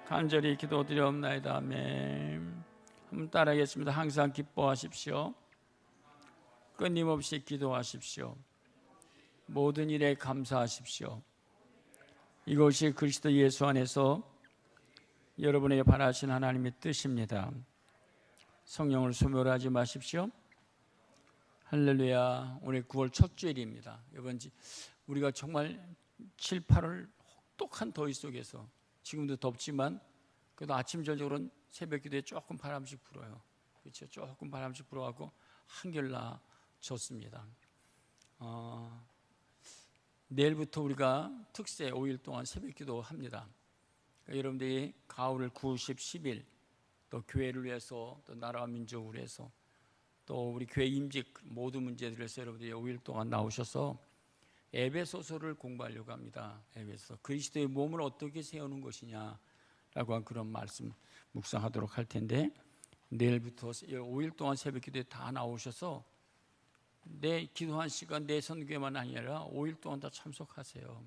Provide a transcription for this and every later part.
간절히 기도드리옵나이다. 아멘. 한번 따라하겠습니다. 항상 기뻐하십시오. 끊임없이 기도하십시오. 모든 일에 감사하십시오. 이것이 그리스도 예수 안에서 여러분에게 바라신 하나님의 뜻입니다. 성령을 소멸하지 마십시오. 할렐루야. 오늘 9월 첫 주일입니다. 이번 우리가 정말 7, 8월 혹독한 더위 속에서 지금도 덥지만 그래도 아침 저녁으로는 새벽 기도에 조금 바람씩 불어요. 그렇죠? 조금 바람씩 불어가고 한결 좋습니다. 내일부터 우리가 특세 5일 동안 새벽 기도 합니다. 그러니까 여러분들이 가을 9, 10, 10일 또 교회를 위해서 또 나라와 민족을 위해서 또 우리 교회 임직 모든 문제들을 위해서 여러분들이 5일 동안 나오셔서 에베소서를 공부하려고 합니다. 에베소 그리스도의 몸을 어떻게 세우는 것이냐라고 한 그런 말씀 묵상하도록 할 텐데, 내일부터 5일 동안 새벽 기도에 다 나오셔서 내 기도한 시간 내 선교회만 아니라 5일 동안 다 참석하세요.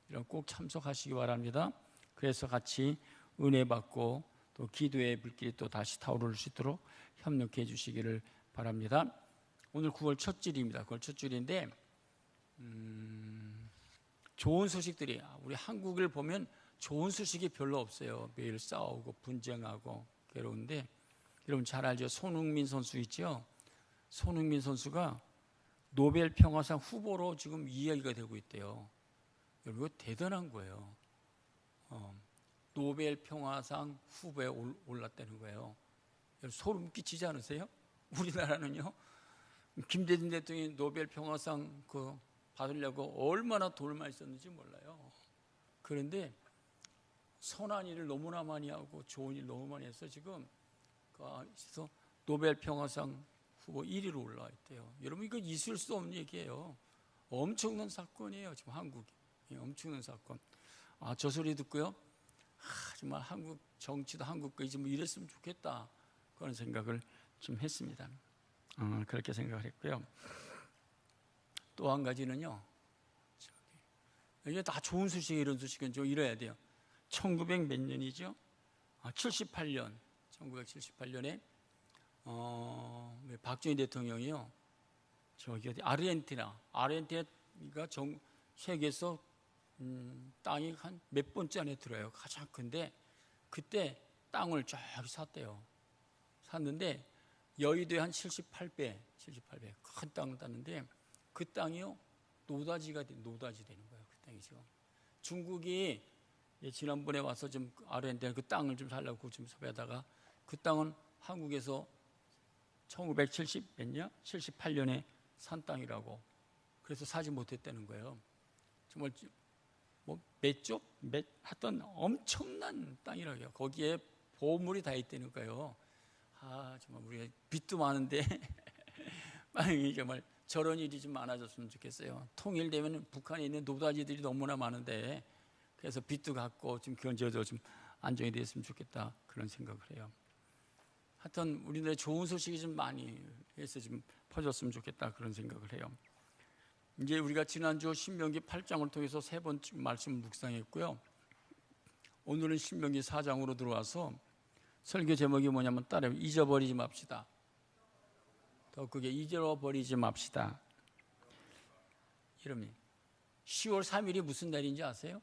이런 꼭 참석하시기 바랍니다. 그래서 같이 은혜 받고 또 기도의 불길이 또 다시 타오를 수 있도록 협력해 주시기를 바랍니다. 오늘 9월 첫 주일입니다. 9월 첫 주일인데 좋은 소식들이, 우리 한국을 보면 좋은 소식이 별로 없어요. 매일 싸우고 분쟁하고 괴로운데, 여러분 잘 알죠? 손흥민 선수 있죠? 손흥민 선수가 노벨 평화상 후보로 지금 이야기가 되고 있대요. 여러분 이거 대단한 거예요. 노벨 평화상 후보에 올랐다는 거예요. 여러분 소름 끼치지 않으세요? 우리나라는요, 김대중 대통령이 노벨 평화상 받으려고 얼마나 돈을 많이 썼는지 몰라요. 그런데 선한 일을 너무나 많이 하고 좋은 일 너무 많이 해서 지금 그래서 노벨 평화상 후보 1위로 올라와 있대요. 여러분 이거 있을 수 없는 얘기예요. 엄청난 사건이에요. 지금 한국이 엄청난 사건. 저 소리 듣고요, 정말 한국 정치도 한국까지 뭐 이랬으면 좋겠다 그런 생각을 좀 했습니다. 그렇게 생각을 했고요. 또 한 가지는요, 이게 다 좋은 소식이, 이런 소식은 좀 이뤄야 돼요. 1900 몇 년이죠? 78년 1978년에 박정희 대통령이요, 저기 어디 아르헨티나가 세계에서 땅이 한 몇 번째 안에 들어요. 가장 큰데 그때 땅을 저기 샀대요. 샀는데 여의도에 한 78배 큰 땅을 땄는데 그 땅이요 노다지 되는 거예요. 그 땅이죠. 중국이 지난번에 와서 좀 아르헨티나 그 땅을 좀 살려고 좀 섭외하다가 그 땅은 한국에서 1978년에 산 땅이라고, 그래서 사지 못했다는 거예요. 정말 하여튼 엄청난 땅이라고요. 거기에 보물이 다 있다는 거예요. 정말 우리가 빚도 많은데 정말 저런 일이 좀 많아졌으면 좋겠어요. 통일되면 북한에 있는 노다지들이 너무나 많은데, 그래서 빚도 갚고 좀 견제도 좀 안정이 됐으면 좋겠다 그런 생각을 해요. 하여튼 우리나라에 좋은 소식이 좀 많이 해서 좀 퍼졌으면 좋겠다 그런 생각을 해요. 이제 우리가 지난주 신명기 8장을 통해서 3번 말씀 묵상했고요. 오늘은 신명기 4장으로 들어와서 설교 제목이 뭐냐면 따라요. 잊어버리지 맙시다. 더 크게 잊어버리지 맙시다. 여러분 10월 3일이 무슨 날인지 아세요?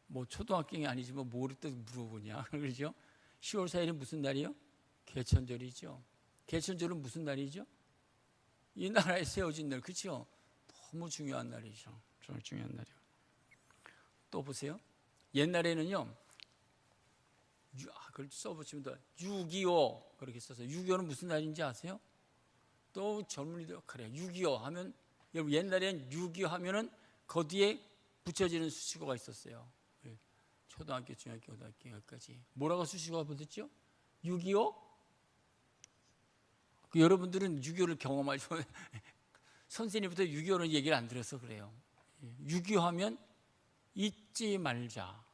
뭐 초등학생이 아니지만 뭐를 또 물어보냐 그러죠? 10월 4일이 무슨 날이요? 개천절이죠. 개천절은 무슨 날이죠? 이 나라에 세워진 날, 그렇죠? 너무 중요한 날이죠. 정말 중요한 날이요. 또 보세요. 옛날에는요, 그걸 써보시면 더 6.25 그렇게 써서 6.25는 무슨 날인지 아세요? 또 젊은이들 그래요. 6.25 하면, 여러분 옛날엔 6.25 하면은 거기에 붙여지는 수식어가 있었어요. 초등학교, 중학교, 고등학교까지 뭐라고 수식어가 붙었죠? 6.25? 여러분들은 6.25를 경험하시고 선생님부터 6.25는 얘기를 안 들어서 그래요. 6.25 하면 잊지 말자.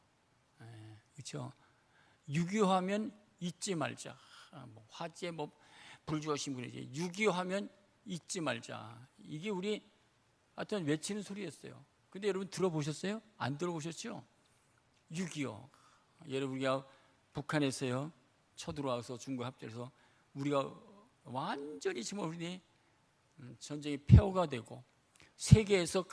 그렇죠? 6.25 하면 잊지 말자. 화재 불주하신 분이지. 6.25 하면 잊지 말자. 이게 우리 하여튼 외치는 소리였어요. 근데 여러분 들어보셨어요? 안 들어보셨죠? 6.25 여러분 우리가 북한에서요 쳐들어와서 중국 합작해서 우리가 완전히 지금 우리 전쟁이 폐허가 되고 세계에서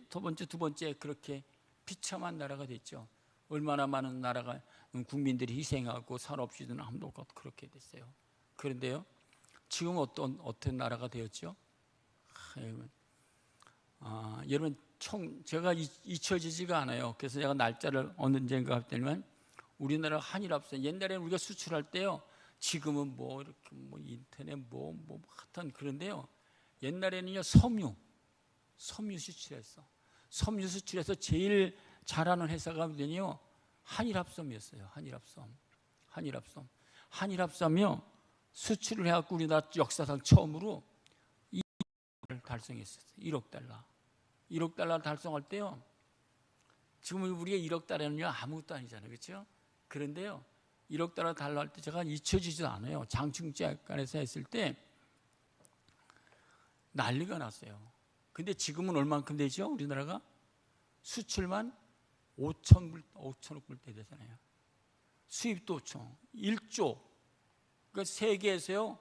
두 번째 그렇게 비참한 나라가 됐죠. 얼마나 많은 나라가 국민들이 희생하고 산업시든 함도 그렇게 됐어요. 그런데요 지금 어떤 나라가 되었죠? 여러분 제가 잊혀지지가 않아요. 그래서 제가 날짜를 언젠가 했더니만 우리나라 한일합선 옛날에는 우리가 수출할 때요. 지금은 뭐 이렇게 뭐 인터넷 뭐 하여튼 그런데요. 옛날에는요 섬유 수출했어. 섬유 수출해서 제일 잘하는 회사가 뭐냐요? 한일합섬이었어요. 한일합섬이요 수출을 해갖고 우리나라 역사상 처음으로 1억을 달성했었어요. 1억 달러 달성할 때요. 지금 우리가 1억 달러는요 아무것도 아니잖아요, 그렇죠? 그런데요 1억 달러 달러할 때 제가 잊혀지지도 않아요. 장충제약관에서 했을 때 난리가 났어요. 근데 지금은 얼만큼 되죠? 우리나라가 수출만 5천억 불대 되잖아요. 수입도 5천, 1조. 그러니까 세계에서요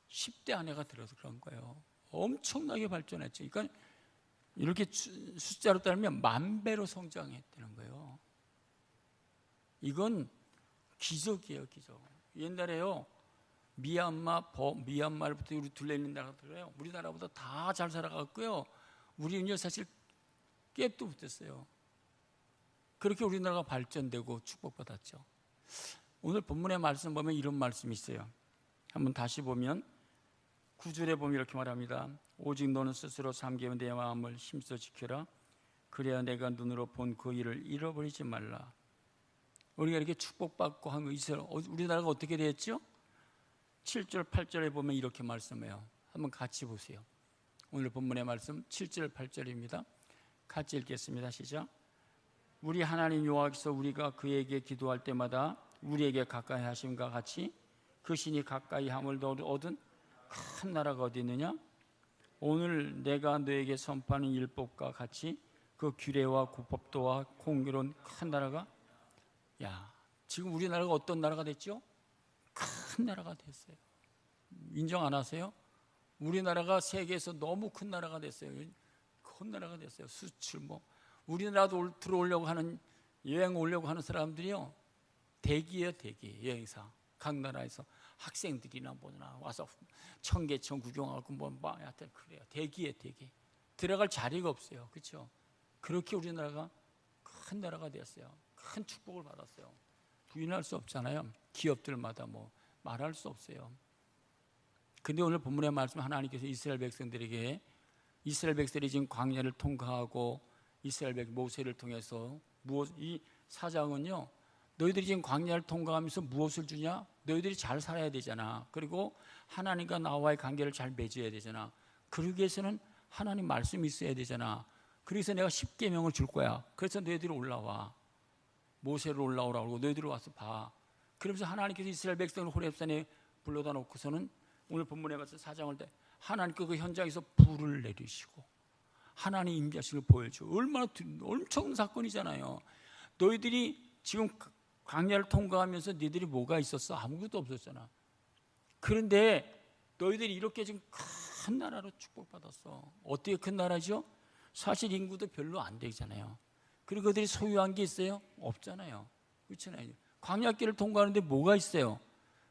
10대 안에가 들어서 그런 거예요. 엄청나게 발전했죠. 그러니까 이렇게 숫자로 따르면 10,000배로 성장했다는 거예요. 이건 기적이에요, 기적. 옛날에요 미얀마로부터 우리 둘러있는 나라들이에요. 우리나라보다 다 잘 살아갔고요. 우리는요 사실 깹도 못했어요. 그렇게 우리나라가 발전되고 축복받았죠. 오늘 본문의 말씀 보면 이런 말씀이 있어요. 한번 다시 보면 9절에 보면 이렇게 말합니다. 오직 너는 스스로 삼기면 내 마음을 힘써 지켜라. 그래야 내가 눈으로 본 그 일을 잃어버리지 말라. 우리가 이렇게 축복받고 한 이스라엘, 우리나라가 어떻게 됐죠? 7절 8절에 보면 이렇게 말씀해요. 한번 같이 보세요. 오늘 본문의 말씀 7절 8절입니다. 같이 읽겠습니다. 시작. 우리 하나님 여호와께서 우리가 그에게 기도할 때마다 우리에게 가까이 하심과 같이 그 신이 가까이 함을 얻은 큰 나라가 어디 있느냐? 오늘 내가 너에게 선포하는 율법과 같이 그 규례와 구법도와 공의로운 큰 나라가 지금 우리나라가 어떤 나라가 됐죠? 큰 나라가 됐어요. 인정 안 하세요? 우리나라가 세계에서 너무 큰 나라가 됐어요. 큰 나라가 됐어요. 수출 우리나라도 들어오려고 하는 여행 오려고 하는 사람들이요 대기예요, 대기. 여행사 각 나라에서 학생들이나 뭐나 와서 청계천 구경하고 하여튼 그래요. 대기에 대기. 들어갈 자리가 없어요. 그렇죠? 그렇게 우리나라가 큰 나라가 되었어요. 큰 축복을 받았어요. 부인할 수 없잖아요. 기업들마다 말할 수 없어요. 근데 오늘 본문의 말씀 하나님께서 이스라엘 백성들이 지금 광야를 통과하고 이스라엘 모세를 통해서 이 사장은요 너희들이 지금 광야를 통과하면서 무엇을 주냐? 너희들이 잘 살아야 되잖아. 그리고 하나님과 나와의 관계를 잘 맺어야 되잖아. 그러기 위해서는 하나님 말씀이 있어야 되잖아. 그래서 내가 10계명을 줄 거야. 그래서 너희들이 올라와. 모세를 올라오라고 하고 너희들이 와서 봐. 그러면서 하나님께서 이스라엘 백성을 호렙산에 불러다 놓고서는 오늘 본문에 가서 사장을 때 하나님께 그 현장에서 불을 내리시고 하나님 임자신을 보여줘. 얼마나 엄청난 사건이잖아요. 너희들이 지금 광야를 통과하면서 너희들이 뭐가 있었어? 아무것도 없었잖아. 그런데 너희들이 이렇게 지금 큰 나라로 축복받았어. 어떻게 큰 나라죠? 사실 인구도 별로 안 되잖아요. 그리고 그들이 소유한 게 있어요? 없잖아요. 그렇잖아요. 광야길을 통과하는데 뭐가 있어요?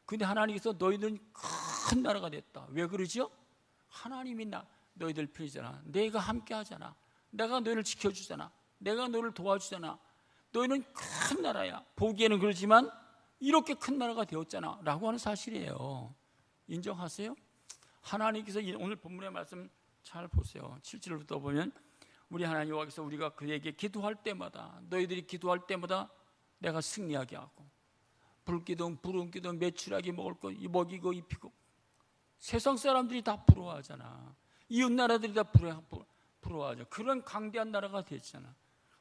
근데 하나님께서 너희들은 큰 나라가 됐다. 왜 그러죠? 하나님이 너희들 편이잖아. 내가 함께 하잖아. 내가 너희를 지켜주잖아. 내가 너희를 도와주잖아. 너희는 큰 나라야. 보기에는 그렇지만 이렇게 큰 나라가 되었잖아 라고 하는 사실이에요. 인정하세요? 하나님께서 오늘 본문의 말씀 잘 보세요. 7절부터 보면 우리 하나님 여호와께서 우리가 그에게 기도할 때마다 너희들이 기도할 때마다 내가 승리하게 하고 불기둥 부름기둥 메추라기 먹을 거 먹이고 입히고 세상 사람들이 다 부러워하잖아. 이웃 나라들이 다 부러워하죠. 그런 강대한 나라가 됐잖아.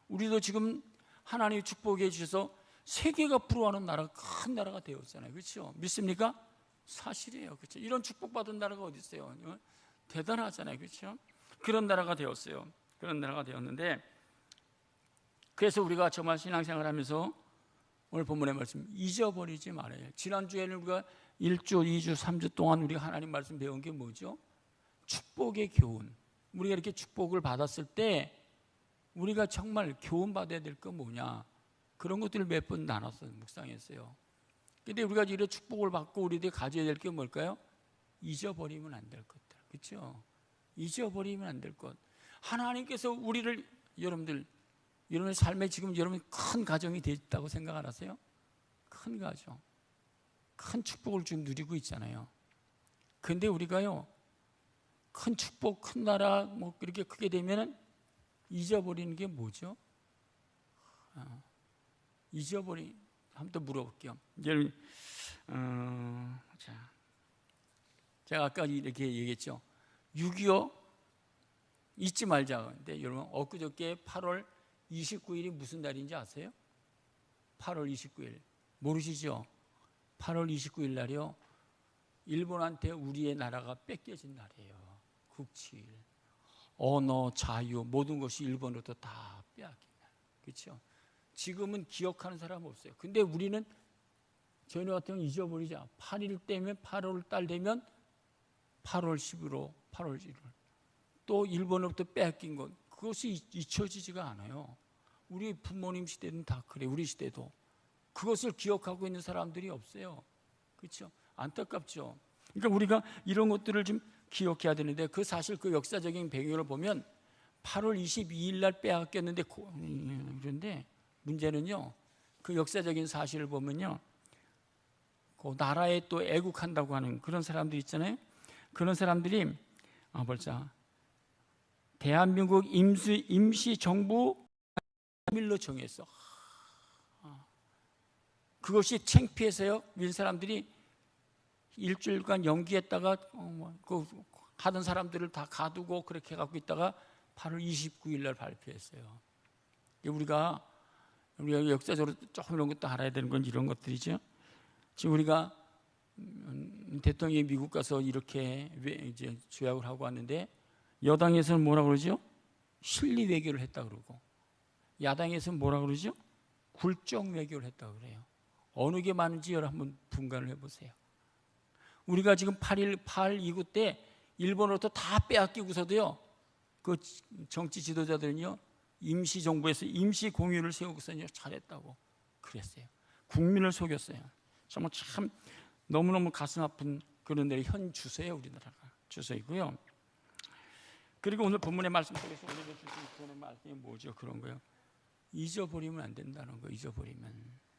우리도 지금 하나님이 축복해 주셔서 세계가 부러워하는 나라가 큰 나라가 되었잖아요. 그렇죠? 믿습니까? 사실이에요. 그렇죠? 이런 축복받은 나라가 어디 있어요? 대단하잖아요. 그렇죠? 그런 나라가 되었어요. 그런 나라가 되었는데 그래서 우리가 정말 신앙생활하면서 오늘 본문의 말씀 잊어버리지 말아요. 지난주에는 우리가 1주, 2주, 3주 동안 우리가 하나님 말씀 배운 게 뭐죠? 축복의 교훈. 우리가 이렇게 축복을 받았을 때 우리가 정말 교훈 받아야 될 건 뭐냐, 그런 것들을 몇 번 나눠서 묵상했어요. 근데 우리가 이런 축복을 받고 우리들이 가져야 될 게 뭘까요? 잊어버리면 안 될 것들. 그렇죠? 잊어버리면 안 될 것. 하나님께서 우리를, 여러분의 삶에 지금 여러분이 큰 가정이 됐다고 생각 안 하세요? 큰 가정, 큰 축복을 지금 누리고 있잖아요. 근데 우리가요, 큰 축복, 큰 나라 뭐 그렇게 크게 되면은 잊어버리는 게 뭐죠? 한번 더 물어볼게요. 제가 아까 이렇게 얘기했죠. 6.25 잊지 말자. 근데 여러분, 엊그저께 8월 29일이 무슨 날인지 아세요? 8월 29일 모르시죠? 8월 29일 날이요, 일본한테 우리의 나라가 뺏겨진 날이에요. 국치일, 언어, 자유, 모든 것이 일본으로부터 다 빼앗긴 날. 그렇죠? 지금은 기억하는 사람 없어요. 근데 우리는 저희 같은 경우는 잊어버리자. 8일 되면, 8월 달 되면 8월 10일로 8월 1일 또 일본으로부터 빼앗긴 것, 그것이 잊혀지지가 않아요. 우리 부모님 시대는 다 그래. 우리 시대도 그것을 기억하고 있는 사람들이 없어요. 그렇죠? 안타깝죠. 그러니까 우리가 이런 것들을 좀 기억해야 되는데, 그 사실 그 역사적인 배경을 보면 8월 22일 날 빼앗겼는데, 그런데 문제는요, 그 역사적인 사실을 보면요, 그 나라에 또 애국한다고 하는 그런 사람들 있잖아요. 그런 사람들이 벌써 대한민국 임시정부 3일로 정했어. 그것이 창피해서요, 민 사람들이 일주일간 연기했다가 하던 사람들을 다 가두고 그렇게 갖고 있다가 8월 29일 날 발표했어요. 우리가 역사적으로 조금 이런 것도 알아야 되는 건 이런 것들이죠. 지금 우리가 대통령이 미국 가서 이렇게 이제 조약을 하고 왔는데, 여당에서는 뭐라 그러죠? 실리 외교를 했다 그러고, 야당에서는 뭐라 그러죠? 굴종 외교를 했다 그래요. 어느 게 많은지 여러분 한번 분간을 해보세요. 우리가 지금 8.29 때 일본으로부터 다 빼앗기고서도요, 그 정치 지도자들은요, 임시정부에서 임시 공휴일을 세우고서는요, 잘했다고 그랬어요. 국민을 속였어요. 정말 참 너무너무 가슴 아픈 그런 데의 현 주소예요. 우리나라가 주소이고요. 그리고 오늘 본문의 말씀 속에서 오늘 주신 그런 말씀이 뭐죠? 그런 거요. 잊어버리면 안 된다는 거예요. 잊어버리면,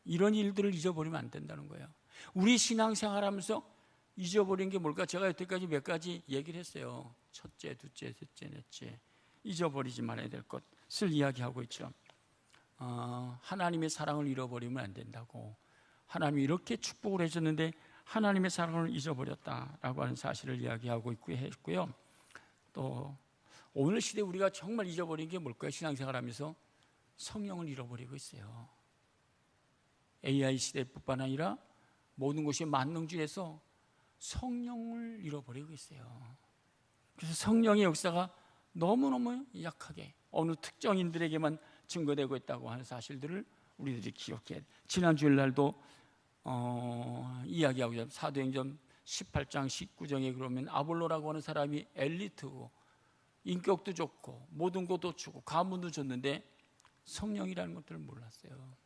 이런 일들을 잊어버리면 안 된다는 거예요. 우리 신앙생활하면서 잊어버린 게 뭘까? 제가 여태까지 몇 가지 얘기를 했어요. 첫째, 둘째, 셋째, 넷째. 잊어버리지 말아야 될 것을 이야기하고 있죠. 하나님의 사랑을 잃어버리면 안 된다고. 하나님이 이렇게 축복을 해줬는데 하나님의 사랑을 잊어버렸다라고 하는 사실을 이야기하고 했고요. 또 오늘 시대에 우리가 정말 잊어버린 게 뭘까요? 신앙생활하면서 성령을 잃어버리고 있어요. AI 시대뿐만 아니라 모든 것이 만능주의에서 성령을 잃어버리고 있어요. 그래서 성령의 역사가 너무너무 약하게 어느 특정인들에게만 증거되고 있다고 하는 사실들을 우리들이 기억해야 돼. 지난 주일날도 이야기하고 있어요. 사도행전 18장 19장에 그러면 아볼로라고 하는 사람이 엘리트고 인격도 좋고 모든 것도 주고 가문도 줬는데 성령이라는 것들을 몰랐어요.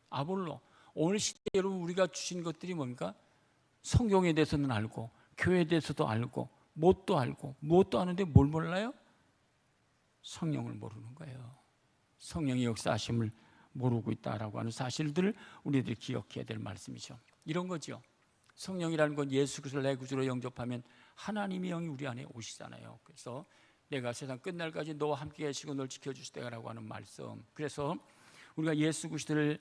아볼로, 오늘 시대에 여러분 우리가 주신 것들이 뭡니까? 성경에 대해서는 알고 교회에 대해서도 알고 뭣도 알고 무엇도 아는데 뭘 몰라요? 성령을 모르는 거예요. 성령의 역사하심을 모르고 있다라고 하는 사실들을 우리들이 기억해야 될 말씀이죠. 이런 거죠. 성령이라는 건 예수 그리스도를 내 구주로 영접하면 하나님의 영이 우리 안에 오시잖아요. 그래서 내가 세상 끝날까지 너와 함께 계시고 널 지켜주실 때라고 하는 말씀. 그래서 우리가 예수 그리스도를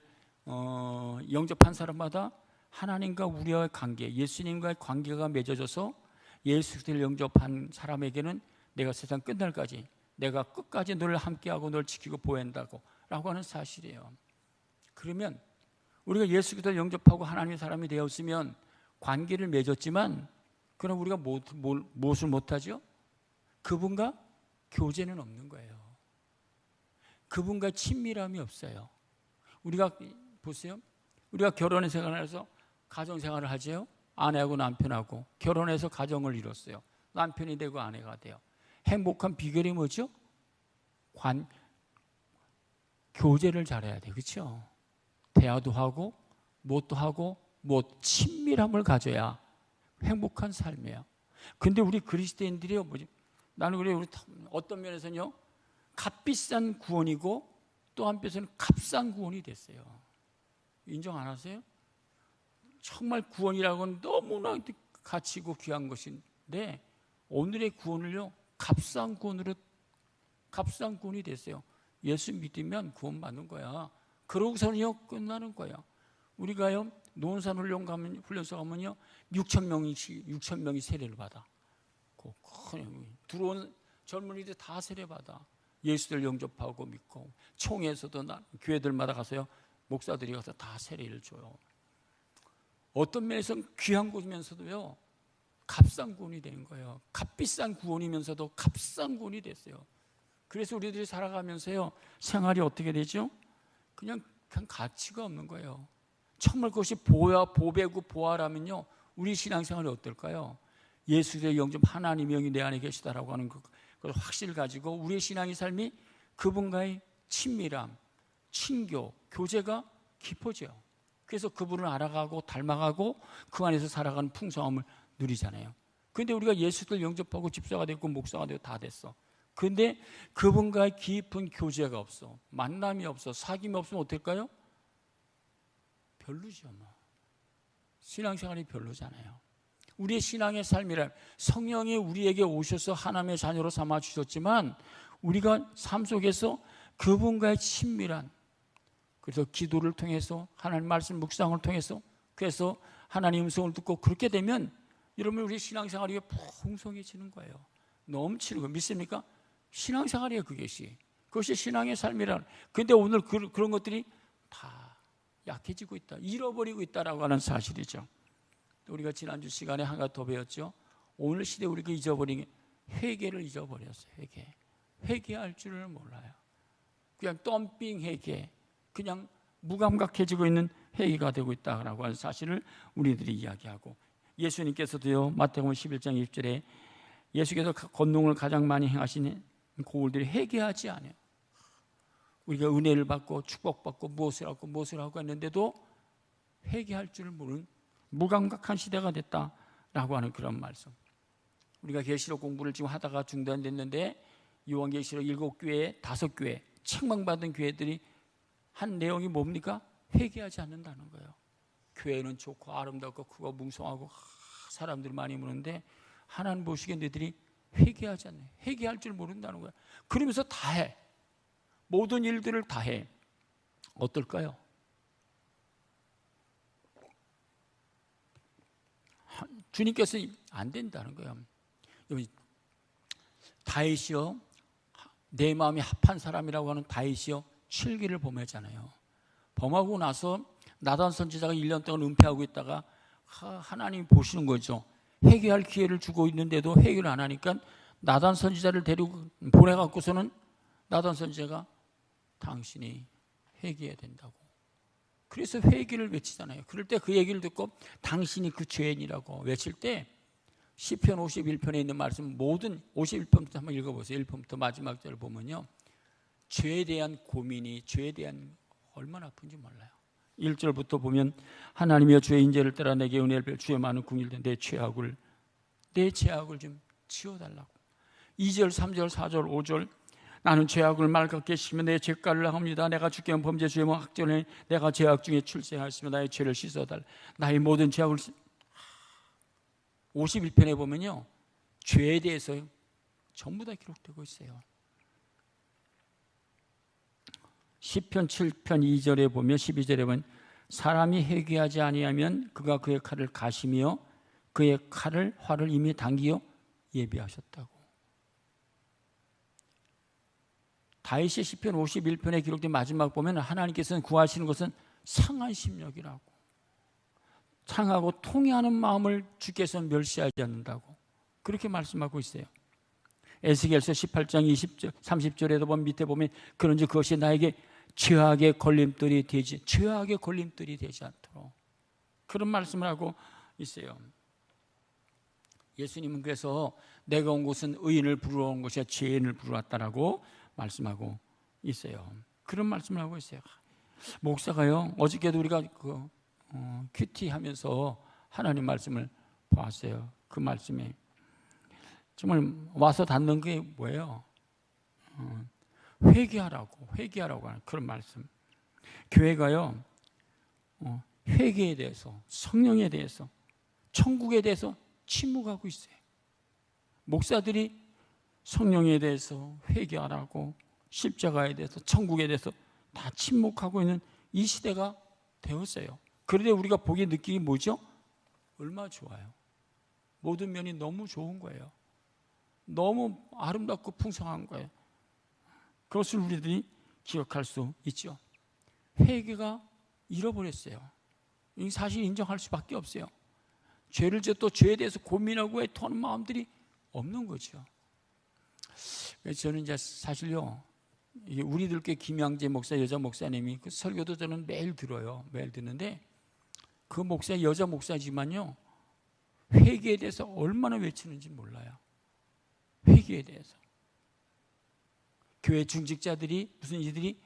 영접한 사람마다 하나님과 우리와의 관계, 예수님과의 관계가 맺어져서 예수 그리스도를 영접한 사람에게는 내가 세상 끝날까지 내가 끝까지 너를 함께하고 널 지키고 보호한다고 라고 하는 사실이에요. 그러면 우리가 예수 그리스도를 영접하고 하나님의 사람이 되었으면 관계를 맺었지만, 그럼 우리가 무엇을 못하죠? 그분과 교제는 없는 거예요. 그분과 친밀함이 없어요. 우리가 보세요. 우리가 결혼 생활해서 가정 생활을 하죠. 아내하고 남편하고 결혼해서 가정을 이뤘어요. 남편이 되고 아내가 돼요. 행복한 비결이 뭐죠? 교제를 잘해야 돼요. 그렇죠? 대화도 하고 무엇도 하고 친밀함을 가져야 행복한 삶이에요. 근데 우리 그리스도인들이요, 나는 그래요. 우리 어떤 면에서는요, 값비싼 구원이고 또 한편에서는 값싼 구원이 됐어요. 인정 안 하세요? 정말 구원이라고는 너무나 가치고 귀한 것인데 오늘의 구원을요, 값싼 구원이 됐어요. 예수 믿으면 구원받는 거야. 그러고서는요, 끝나는 거야. 우리가요, 노원산 훈련소 가면요, 6,000명이 세례를 받아. 들어온 젊은이들 다 세례 받아. 예수를 영접하고 믿고, 총회에서도 교회들마다 가서요, 목사들이 가서 다 세례를 줘요. 어떤 면에서 귀한 곳이면서도요, 값싼 구원이 되는 거예요. 값비싼 구원이면서도 값싼 구원이 됐어요. 그래서 우리들이 살아가면서요, 생활이 어떻게 되죠? 그냥 가치가 없는 거예요. 정말 그것이 보배고 보화라면요, 우리 신앙생활이 어떨까요? 예수의 영접 하나님의 영이 내 안에 계시다라고 하는 그걸 확실히 가지고 우리의 신앙의 삶이 그분과의 친밀함, 친교, 교제가 깊어져요. 그래서 그분을 알아가고 닮아가고 그 안에서 살아가는 풍성함을 누리잖아요. 그런데 우리가 예수를 영접하고 집사가 됐고 목사가 되고 다 됐어. 그런데 그분과의 깊은 교제가 없어, 만남이 없어, 사귐이 없으면 어떨까요? 별로죠. 신앙생활이 별로잖아요. 우리의 신앙의 삶이란 성령이 우리에게 오셔서 하나님의 자녀로 삼아 주셨지만 우리가 삶 속에서 그분과의 친밀한, 그래서 기도를 통해서 하나님 말씀 묵상을 통해서 그래서 하나님 음성을 듣고 그렇게 되면 여러분 우리 신앙생활이 풍성해지는 거예요. 넘치는 거 믿습니까? 신앙생활이에요. 그것이 신앙의 삶이란. 그런데 오늘 그런 것들이 다 약해지고 있다, 잃어버리고 있다라고 하는 사실이죠. 우리가 지난주 시간에 한 가지 더 배웠죠. 오늘 시대에 우리가 잊어버린 회개를 잊어버렸어요. 회개할 줄을 몰라요. 그냥 덤핑 회개, 그냥 무감각해지고 있는 회개가 되고 있다라고 하는 사실을 우리들이 이야기하고, 예수님께서도요, 마태복음 11장 1절에 예수께서 권능을 가장 많이 행하신 고울들이 회개하지 않아요. 우리가 은혜를 받고 축복받고 무엇을 하고 했는데도 회개할 줄을 모르는 무감각한 시대가 됐다라고 하는 그런 말씀. 우리가 계시록 공부를 지금 하다가 중단됐는데 요한계시록 7교회, 5교회 책망받은 교회들이 한 내용이 뭡니까? 회개하지 않는다는 거예요. 교회는 좋고 아름답고 크고 뭉성하고 사람들이 많이 모는데 하나님 보시기에 너희들이 회개하지 않네. 회개할 줄 모른다는 거예요. 그러면서 다 해. 모든 일들을 다 해. 어떨까요? 주님께서 안 된다는 거예요. 다윗이요, 내 마음이 합한 사람이라고 하는 다윗이요, 7기를 범했잖아요. 범하고 나서 나단 선지자가 1년 동안 은폐하고 있다가 하나님이 보시는 거죠. 회개할 기회를 주고 있는데도 회개를 안 하니까 나단 선지자를 데리고 보내갖고서는 나단 선지자가 당신이 회개해야 된다고. 그래서 회개를 외치잖아요. 그럴 때 그 얘기를 듣고 당신이 그 죄인이라고 외칠 때 시편 51편에 있는 말씀 모든 51편부터 한번 읽어보세요. 1편부터 마지막 절을 보면요, 죄에 대한 고민이, 죄에 대한 얼마나 아픈지 몰라요. 1절부터 보면 하나님이여 주의 인재를 따라 내게 은혜를 베어 주의 많은 궁일된 내 죄악을 좀 치워달라고. 2절, 3절, 4절, 5절 나는 죄악을 말갛게 시키며 내 죄가를 합니다. 내가 주께 한 범죄 주의 학전에 내가 죄악 중에 출생하였으며 나의 죄를 씻어달라. 나의 모든 죄악을 51편에 보면요, 죄에 대해서 전부 다 기록되고 있어요. 시편 7편 2절에 보면 12절에 보면 사람이 회개하지 아니하면 그가 그의 칼을 가시며 그의 활을 이미 당기어 예비하셨다고. 다윗의 시편 51편에 기록된 마지막 보면 하나님께서는 구하시는 것은 상한 심령이라고, 상하고 통회하는 마음을 주께서는 멸시하지 않는다고 그렇게 말씀하고 있어요. 에스겔서 18장 20절, 30절에도 보면 밑에 보면 그런지 그것이 나에게 죄악의 걸림돌이 되지 않도록 그런 말씀을 하고 있어요. 예수님은 그래서 내가 온 곳은 의인을 부르러 온 것이 아니라 죄인을 부르러 왔다라고 말씀하고 있어요. 그런 말씀을 하고 있어요. 목사가요, 어저께도 우리가 큐티 하면서 하나님 말씀을 보았어요. 그 말씀에 정말 와서 닿는 게 뭐예요? 회개하라고 하는 그런 말씀. 교회가요, 회개에 대해서, 성령에 대해서, 천국에 대해서 침묵하고 있어요. 목사들이 성령에 대해서 회개하라고, 십자가에 대해서, 천국에 대해서 다 침묵하고 있는 이 시대가 되었어요. 그런데 우리가 보기에 느끼기 뭐죠? 얼마나 좋아요. 모든 면이 너무 좋은 거예요. 너무 아름답고 풍성한 거예요. 그것을 우리들이 기억할 수 있죠. 회개가 잃어버렸어요. 이 사실 인정할 수밖에 없어요. 죄를 져 또 죄에 대해서 고민하고 애통하는 마음들이 없는 거죠. 그래서 저는 이제 사실요, 우리들께 김양재 목사, 여자 목사님이 그 설교도 저는 매일 들어요. 매일 듣는데 그 목사, 여자 목사지만요, 회개에 대해서 얼마나 외치는지 몰라요. 회개에 대해서. 교회 중직자들이 무슨 이들이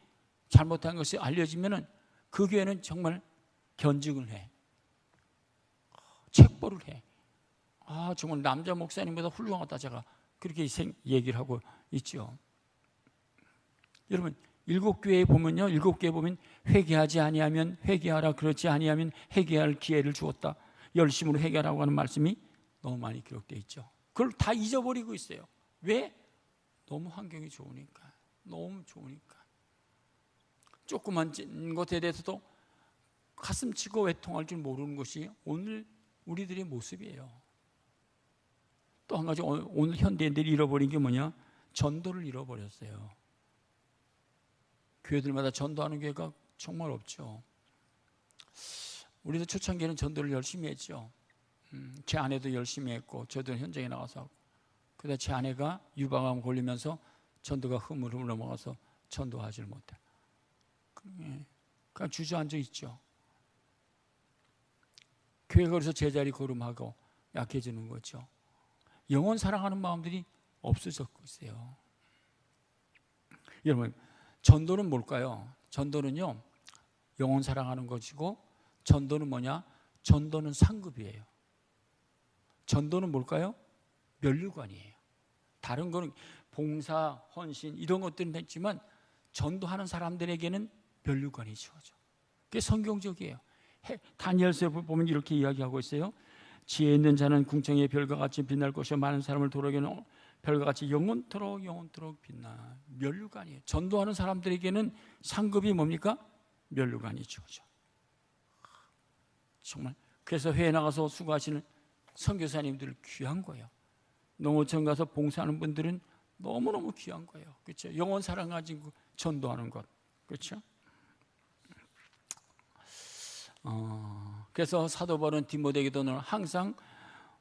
잘못한 것이 알려지면은 그 교회는 정말 견증을 해. 책벌을 해. 정말 남자 목사님보다 훌륭하다 제가 그렇게 얘기를 하고 있죠. 여러분, 일곱 교회에 보면요, 일곱 교회에 보면 회개하지 아니하면 회개하라, 그렇지 아니하면 회개할 기회를 주었다. 열심으로 회개하라고 하는 말씀이 너무 많이 기록되어 있죠. 그걸 다 잊어버리고 있어요. 왜? 너무 환경이 좋으니까. 너무 좋으니까. 조그만 것에 대해서도 가슴치고 외통할 줄 모르는 것이 오늘 우리들의 모습이에요. 또 한 가지 오늘 현대인들이 잃어버린 게 뭐냐? 전도를 잃어버렸어요. 교회들마다 전도하는 교회가 정말 없죠. 우리도 초창기에는 전도를 열심히 했죠. 제 아내도 열심히 했고 저도 현장에 나가서 하고, 그러다 제 아내가 유방암 걸리면서 전도가 흐물흐물 넘어가서 전도하지를 못해. 그냥 주저앉아 있죠. 교회가 그래서 제자리 걸음하고 약해지는 거죠. 영혼 사랑하는 마음들이 없어졌고 있어요. 여러분, 전도는 뭘까요? 전도는요, 영혼 사랑하는 것이고, 전도는 뭐냐? 전도는 상급이에요. 전도는 뭘까요? 면류관이에요. 다른 거는 봉사, 헌신 이런 것들은 했지만 전도하는 사람들에게는 면류관이 주어져. 그게 성경적이에요. 다니엘서에 보면 이렇게 이야기하고 있어요. 지혜 있는 자는 궁창의 별과 같이 빛날 것이요 많은 사람을 도로에는 별과 같이 영원토록 빛나. 면류관이에요. 전도하는 사람들에게는 상급이 뭡니까? 면류관이 주어져. 정말 그래서 회에 나가서 수고하시는 선교사님들 귀한 거예요. 농어촌 가서 봉사하는 분들은 너무너무 귀한 거예요. 그렇죠? 영혼 사랑 가지고 전도하는 것. 그렇죠? 그래서 사도 바울은 디모데에게도 항상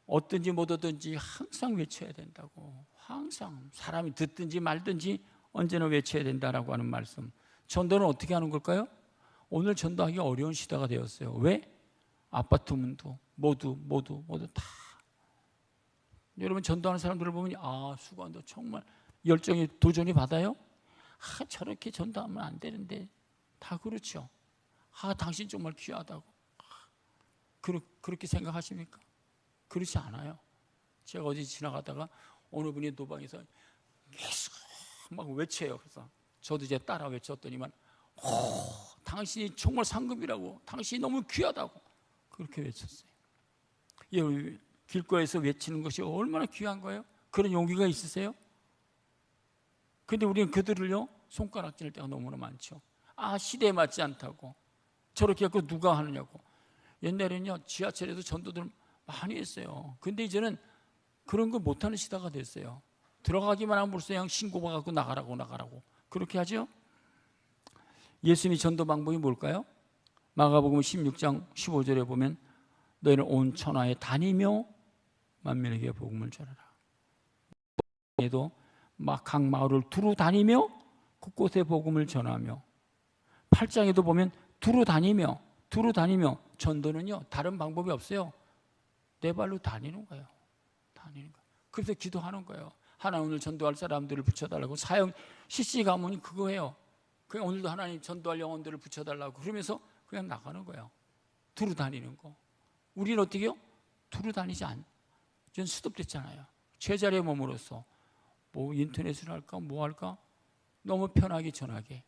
어떤지 못 얻든지 항상 외쳐야 된다고. 항상 사람이 듣든지 말든지 언제나 외쳐야 된다라고 하는 말씀. 전도는 어떻게 하는 걸까요? 오늘 전도하기 어려운 시대가 되었어요. 왜? 아파트 문도 모두 다. 여러분, 전도하는 사람들을 보면 수고한다 정말 열정이 도전이 받아요? 저렇게 전도하면 안 되는데. 다 그렇죠. 당신 정말 귀하다고. 그렇게 생각하십니까? 그렇지 않아요. 제가 어디 지나가다가 어느 분이 노방에서 계속 막 외쳐요. 그래서 저도 이제 따라 외쳤더니만 당신이 정말 상급이라고, 당신이 너무 귀하다고 그렇게 외쳤어요. 길거리에서 외치는 것이 얼마나 귀한 거예요? 그런 용기가 있으세요? 근데 우리는 그들을요 손가락 질 때가 너무나 많죠. 시대에 맞지 않다고. 저렇게 해서 누가 하느냐고. 옛날에는요 지하철에도 전도들 많이 했어요. 근데 이제는 그런 거 못하는 시대가 됐어요. 들어가기만 하면 벌써 그냥 신고받고 나가라고 그렇게 하죠. 예수님의 전도 방법이 뭘까요? 마가복음 16장 15절에 보면 너희는 온 천하에 다니며 만민에게 복음을 전하라. 에도 막 각 마을을 두루 다니며 곳곳에 복음을 전하며 8장에도 보면 두루 다니며 전도는요 다른 방법이 없어요. 내 발로 다니는 거예요. 그래서 기도하는 거예요. 하나님 오늘 전도할 사람들을 붙여달라고. 사형 CC 가문이 그거예요. 그냥 오늘도 하나님 전도할 영혼들을 붙여달라고. 그러면서 그냥 나가는 거예요. 두루 다니는 거. 우리는 어떻게 해요? 두루 다니지 않. 전 수습됐잖아요. 제자리에 머물러서 뭐 인터넷을 할까 뭐 할까 너무 편하게 전하게.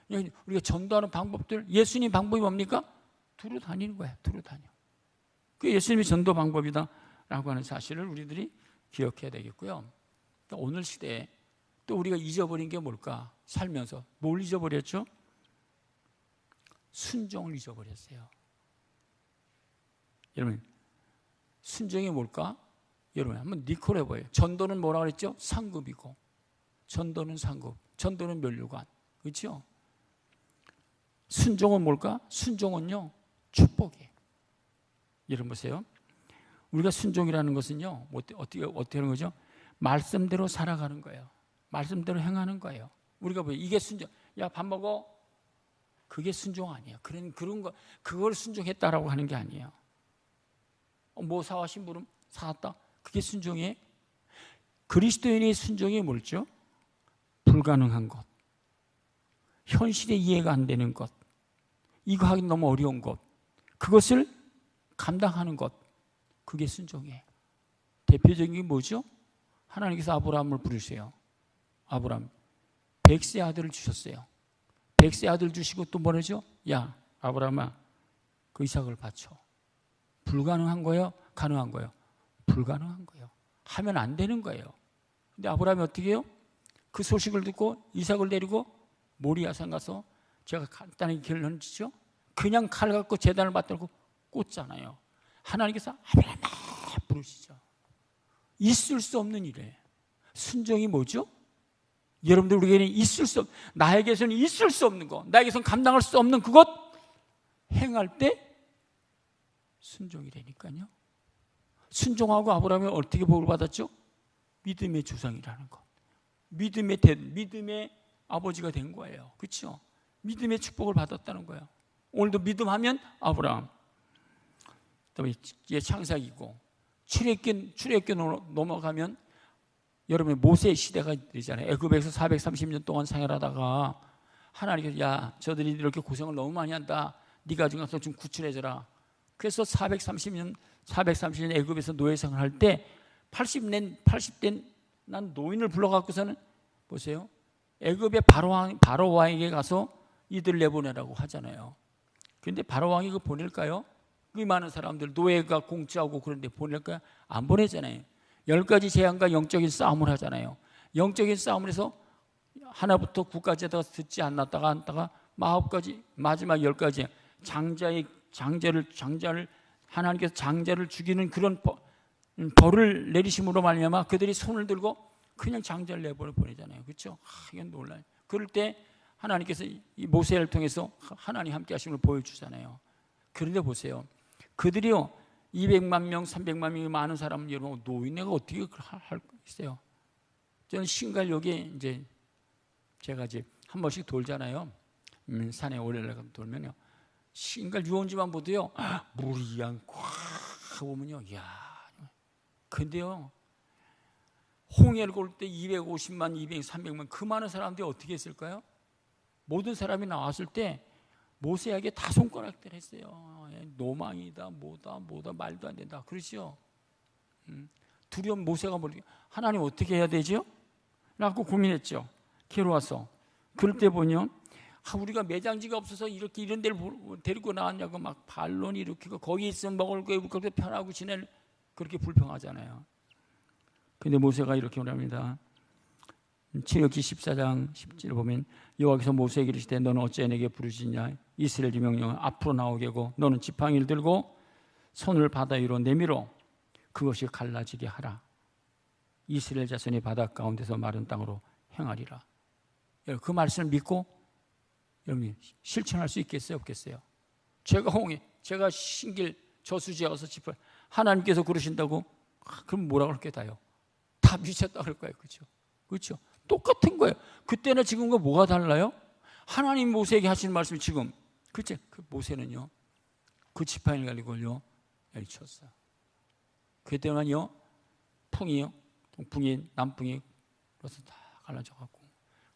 우리가 전도하는 방법들, 예수님 방법이 뭡니까? 두루 다니는 거예요. 두루 다녀. 그게 예수님의 전도 방법이다라고 하는 사실을 우리들이 기억해야 되겠고요. 오늘 시대에 또 우리가 잊어버린 게 뭘까? 살면서 뭘 잊어버렸죠? 순종을 잊어버렸어요. 여러분, 순종이 뭘까? 여러분 한번 리콜 해봐요. 전도는 뭐라 그랬죠? 상급이고, 전도는 상급, 전도는 면류관, 그렇죠? 순종은 뭘까? 순종은요 축복이에요. 여러분 보세요. 우리가 순종이라는 것은요 어떻게 하는 거죠? 말씀대로 살아가는 거예요. 말씀대로 행하는 거예요. 우리가 뭐 이게 순종? 야, 밥 먹어? 그게 순종 아니에요. 그런 거 그걸 순종했다라고 하는 게 아니에요. 뭐 사와 심부름 사왔다? 그게 순종이에요. 그리스도인의 순종이 뭘죠? 불가능한 것, 현실에 이해가 안 되는 것, 이거 하기 너무 어려운 것, 그것을 감당하는 것, 그게 순종이에요. 대표적인 게 뭐죠? 하나님께서 아브라함을 부르세요. 아브라함 100세 아들을 주셨어요. 100세 아들 주시고 또 뭐라죠? 야, 아브라함아, 그 이삭을 바쳐. 불가능한 거예요? 가능한 거예요? 불가능한 거예요. 하면 안 되는 거예요. 근데 아브라함이 어떻게 해요? 그 소식을 듣고 이삭을 데리고 모리아산 가서, 제가 간단하게 결론지죠? 그냥 칼 갖고 제단을 받들고 꽂잖아요. 하나님께서 아브라함아 부르시죠. 있을 수 없는 일이에요. 순종이 뭐죠? 여러분들 우리에게는 있을 수 나에게서는 있을 수 없는 거, 나에게서는 감당할 수 없는 그것 행할 때 순종이라니까요. 순종하고 아브라함이 어떻게 복을 받았죠? 믿음의 조상이라는 것, 믿음의 아버지가 된 거예요. 그렇죠? 믿음의 축복을 받았다는 거예요. 오늘도 믿음하면 아브라함, 그다음에 창세기고 출애굽기 넘어가면 여러분 모세 시대가 되잖아요. 애굽에서 430년 동안 생활하다가 하나님께서 야, 저들이 이렇게 고생을 너무 많이 한다. 네가 좀 가서 좀 구출해줘라. 그래서 430년 애굽에서 노예 생활할 때 80대 난 노인을 불러갖고서는 보세요. 애굽의 바로 왕에게 가서 이들 내보내라고 하잖아요. 그런데 바로 왕이 그거 보낼까요? 그 많은 사람들 노예가 공짜하고 그런데 보낼까요? 안 보내잖아요. 10가지 재앙과 영적인 싸움을 하잖아요. 영적인 싸움을 해서 하나부터 9까지 듣지 않았다가 9가지 마지막 10가지 장자를 하나님께서 장자를 죽이는 그런 벌을 내리심으로 말미암아 그들이 손을 들고 그냥 장자를 내버려 보내잖아요. 그렇죠? 이건 놀라요. 그럴 때 하나님께서 이 모세를 통해서 하나님 함께 하심을 보여주잖아요. 그런데 보세요. 그들이요 200만 명, 300만 명이 많은 사람, 여러분 노인네가 어떻게 할 있어요? 저는 신갈역에 이제 제가 이제 한 번씩 돌잖아요. 산에 올라가 돌면요. 신갈 유원지만 보도요. 물이 그냥 꽉 보면요. 이야. 근데요. 홍해를 올 때 250만, 200, 300만 그 많은 사람들이 어떻게 했을까요? 모든 사람이 나왔을 때 모세에게 다 손가락질 했어요. 노망이다, 뭐다 말도 안 된다. 그러시죠? 두려움 모세가 모르게 하나님 어떻게 해야 되죠? 라고 고민했죠. 괴로워서. 그럴 때 보면 우리가 매장지가 없어서 이렇게 이런 데를 데리고 나왔냐고 막 반론 일으키고 거기 있으면 먹을 거 입을 거 편하고 지낼 그렇게 불평하잖아요. 근데 모세가 이렇게 말합니다. 출애굽기 14장 10절 보면 여호와께서 모세에게 이르시되 너는 어찌 내게 부르시냐 이스라엘 명령을 앞으로 나오게 하고 너는 지팡이를 들고 손을 바다 위로 내밀어 그것이 갈라지게 하라. 이스라엘 자손이 바다 가운데서 마른 땅으로 행하리라. 그 말씀을 믿고 여러분 실천할 수 있겠어요? 없겠어요? 제가 신길 저수지에 와서 짚어 하나님께서 그러신다고 그럼 뭐라고 그렇게 다요? 다 미쳤다 그럴 거예요. 그렇죠? 그렇죠? 똑같은 거예요. 그때나 지금과 뭐가 달라요? 하나님 모세에게 하시는 말씀이 지금, 그치? 그 모세는요, 그 지팡이를 가지고요, 내리쳤어요. 그때만요, 풍이요, 동풍이, 남풍이, 그래서 다 갈라져갖고,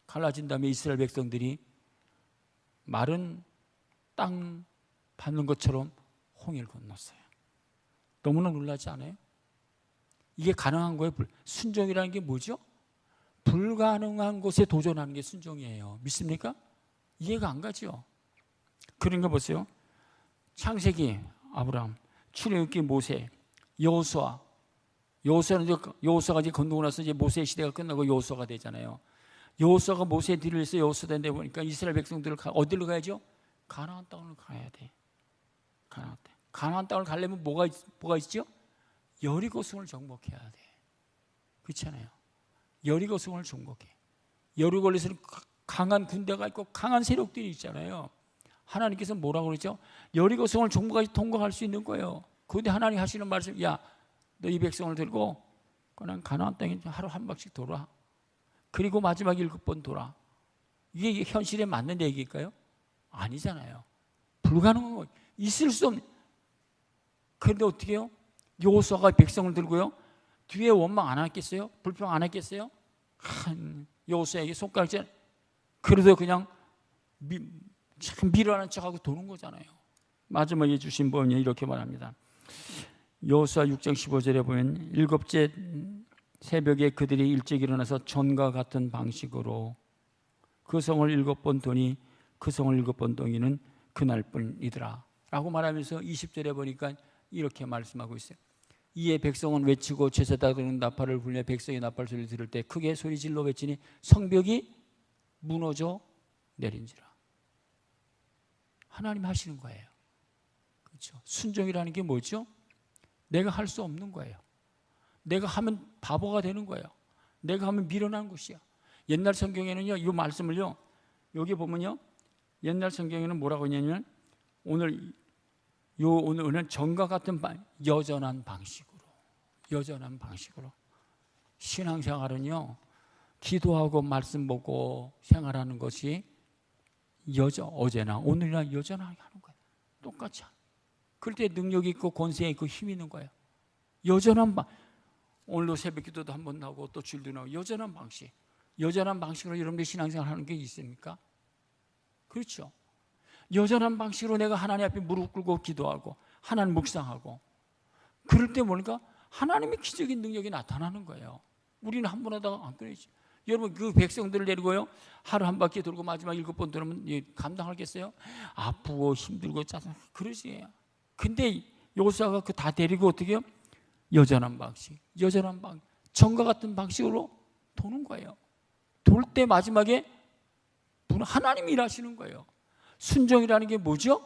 갈라진 다음에 이스라엘 백성들이 마른 땅 밟는 것처럼 홍해를 건넜어요. 너무나 놀라지 않아요? 이게 가능한 거예요. 순종이라는 게 뭐죠? 불가능한 것에 도전하는 게 순종이에요. 믿습니까? 이해가 안 가죠? 그런 거 보세요. 창세기 아브라함, 출애굽기 모세, 여호수아. 여호수아가 이제 건너고 나서 이제 모세의 시대가 끝나고 여호수아가 되잖아요. 여호수아가 모세의 뒤를 해서 여호수아 된 보니까 이스라엘 백성들을 어디로 가야죠? 가나안 땅을 가야 돼. 가나안 땅을 가려면 뭐가 있죠? 여리고성을 정복해야 돼. 그렇잖아요. 여리고성을 정복해. 여리고에서는 강한 군대가 있고 강한 세력들이 있잖아요. 하나님께서 뭐라고 그러죠? 여리고성을 정복까지 통과할 수 있는 거예요. 그런데 하나님 하시는 말씀, 야, 너 이 백성을 들고 그냥 가나안 땅에 하루 한 바퀴 돌아. 그리고 마지막 7번 돌아. 이게 현실에 맞는 얘기일까요? 아니잖아요. 불가능한 거, 있을 수 없는. 그런데 어떻게 해요? 여호수아가 백성을 들고요, 뒤에 원망 안 했겠어요? 불평 안 했겠어요? 여호수아에게 손가락질. 그래도 그냥 참 미련한 척하고 도는 거잖아요. 마지막에 주신 번이 이렇게 말합니다. 여호수아 6장 15절에 보면, 7째 새벽에 그들이 일찍 일어나서 전과 같은 방식으로 그 성을 7번 도니 그 성을 7번 동이는 그날뿐이더라 라고 말하면서 20절에 보니까 이렇게 말씀하고 있어요. 이에 백성은 외치고 제사다 드는 나팔을 불며 백성이 나팔 소리를 들을 때 크게 소리질러 외치니 성벽이 무너져 내린지라. 하나님 하시는 거예요. 그렇죠? 순종이라는 게 뭐죠? 내가 할 수 없는 거예요. 내가 하면 바보가 되는 거예요. 내가 하면 미련한 것이야. 옛날 성경에는요, 이 말씀을요, 여기 보면요, 옛날 성경에는 뭐라고 했냐면, 오늘은 전과 같은 여전한 방식으로 신앙생활은요, 기도하고 말씀 보고 생활하는 것이 어제나 오늘이나 여전하게 하는 거예요. 똑같이. 그럴 때 능력이 있고 권세 있고 힘이 있는 거예요. 여전한 오늘도 새벽 기도도 한번 나오고 또 주일도 나오고 여전한 방식으로 여러분들 신앙생활 하는 게 있습니까? 그렇죠. 여전한 방식으로 내가 하나님 앞에 무릎 꿇고 기도하고 하나님 묵상하고, 그럴 때 보니까 하나님의 기적인 능력이 나타나는 거예요. 우리는 한 번 하다가 안 끊이지. 여러분, 그 백성들을 데리고요, 하루 한 바퀴 돌고 마지막 7번 돌면 감당하겠어요? 아프고 힘들고 짜증 그러지. 근데 여호수아가 그 다 데리고 어떻게 해요? 여전한 방식, 전과 같은 방식으로 도는 거예요. 돌 때 마지막에 하나님이 일하시는 거예요. 순종이라는 게 뭐죠?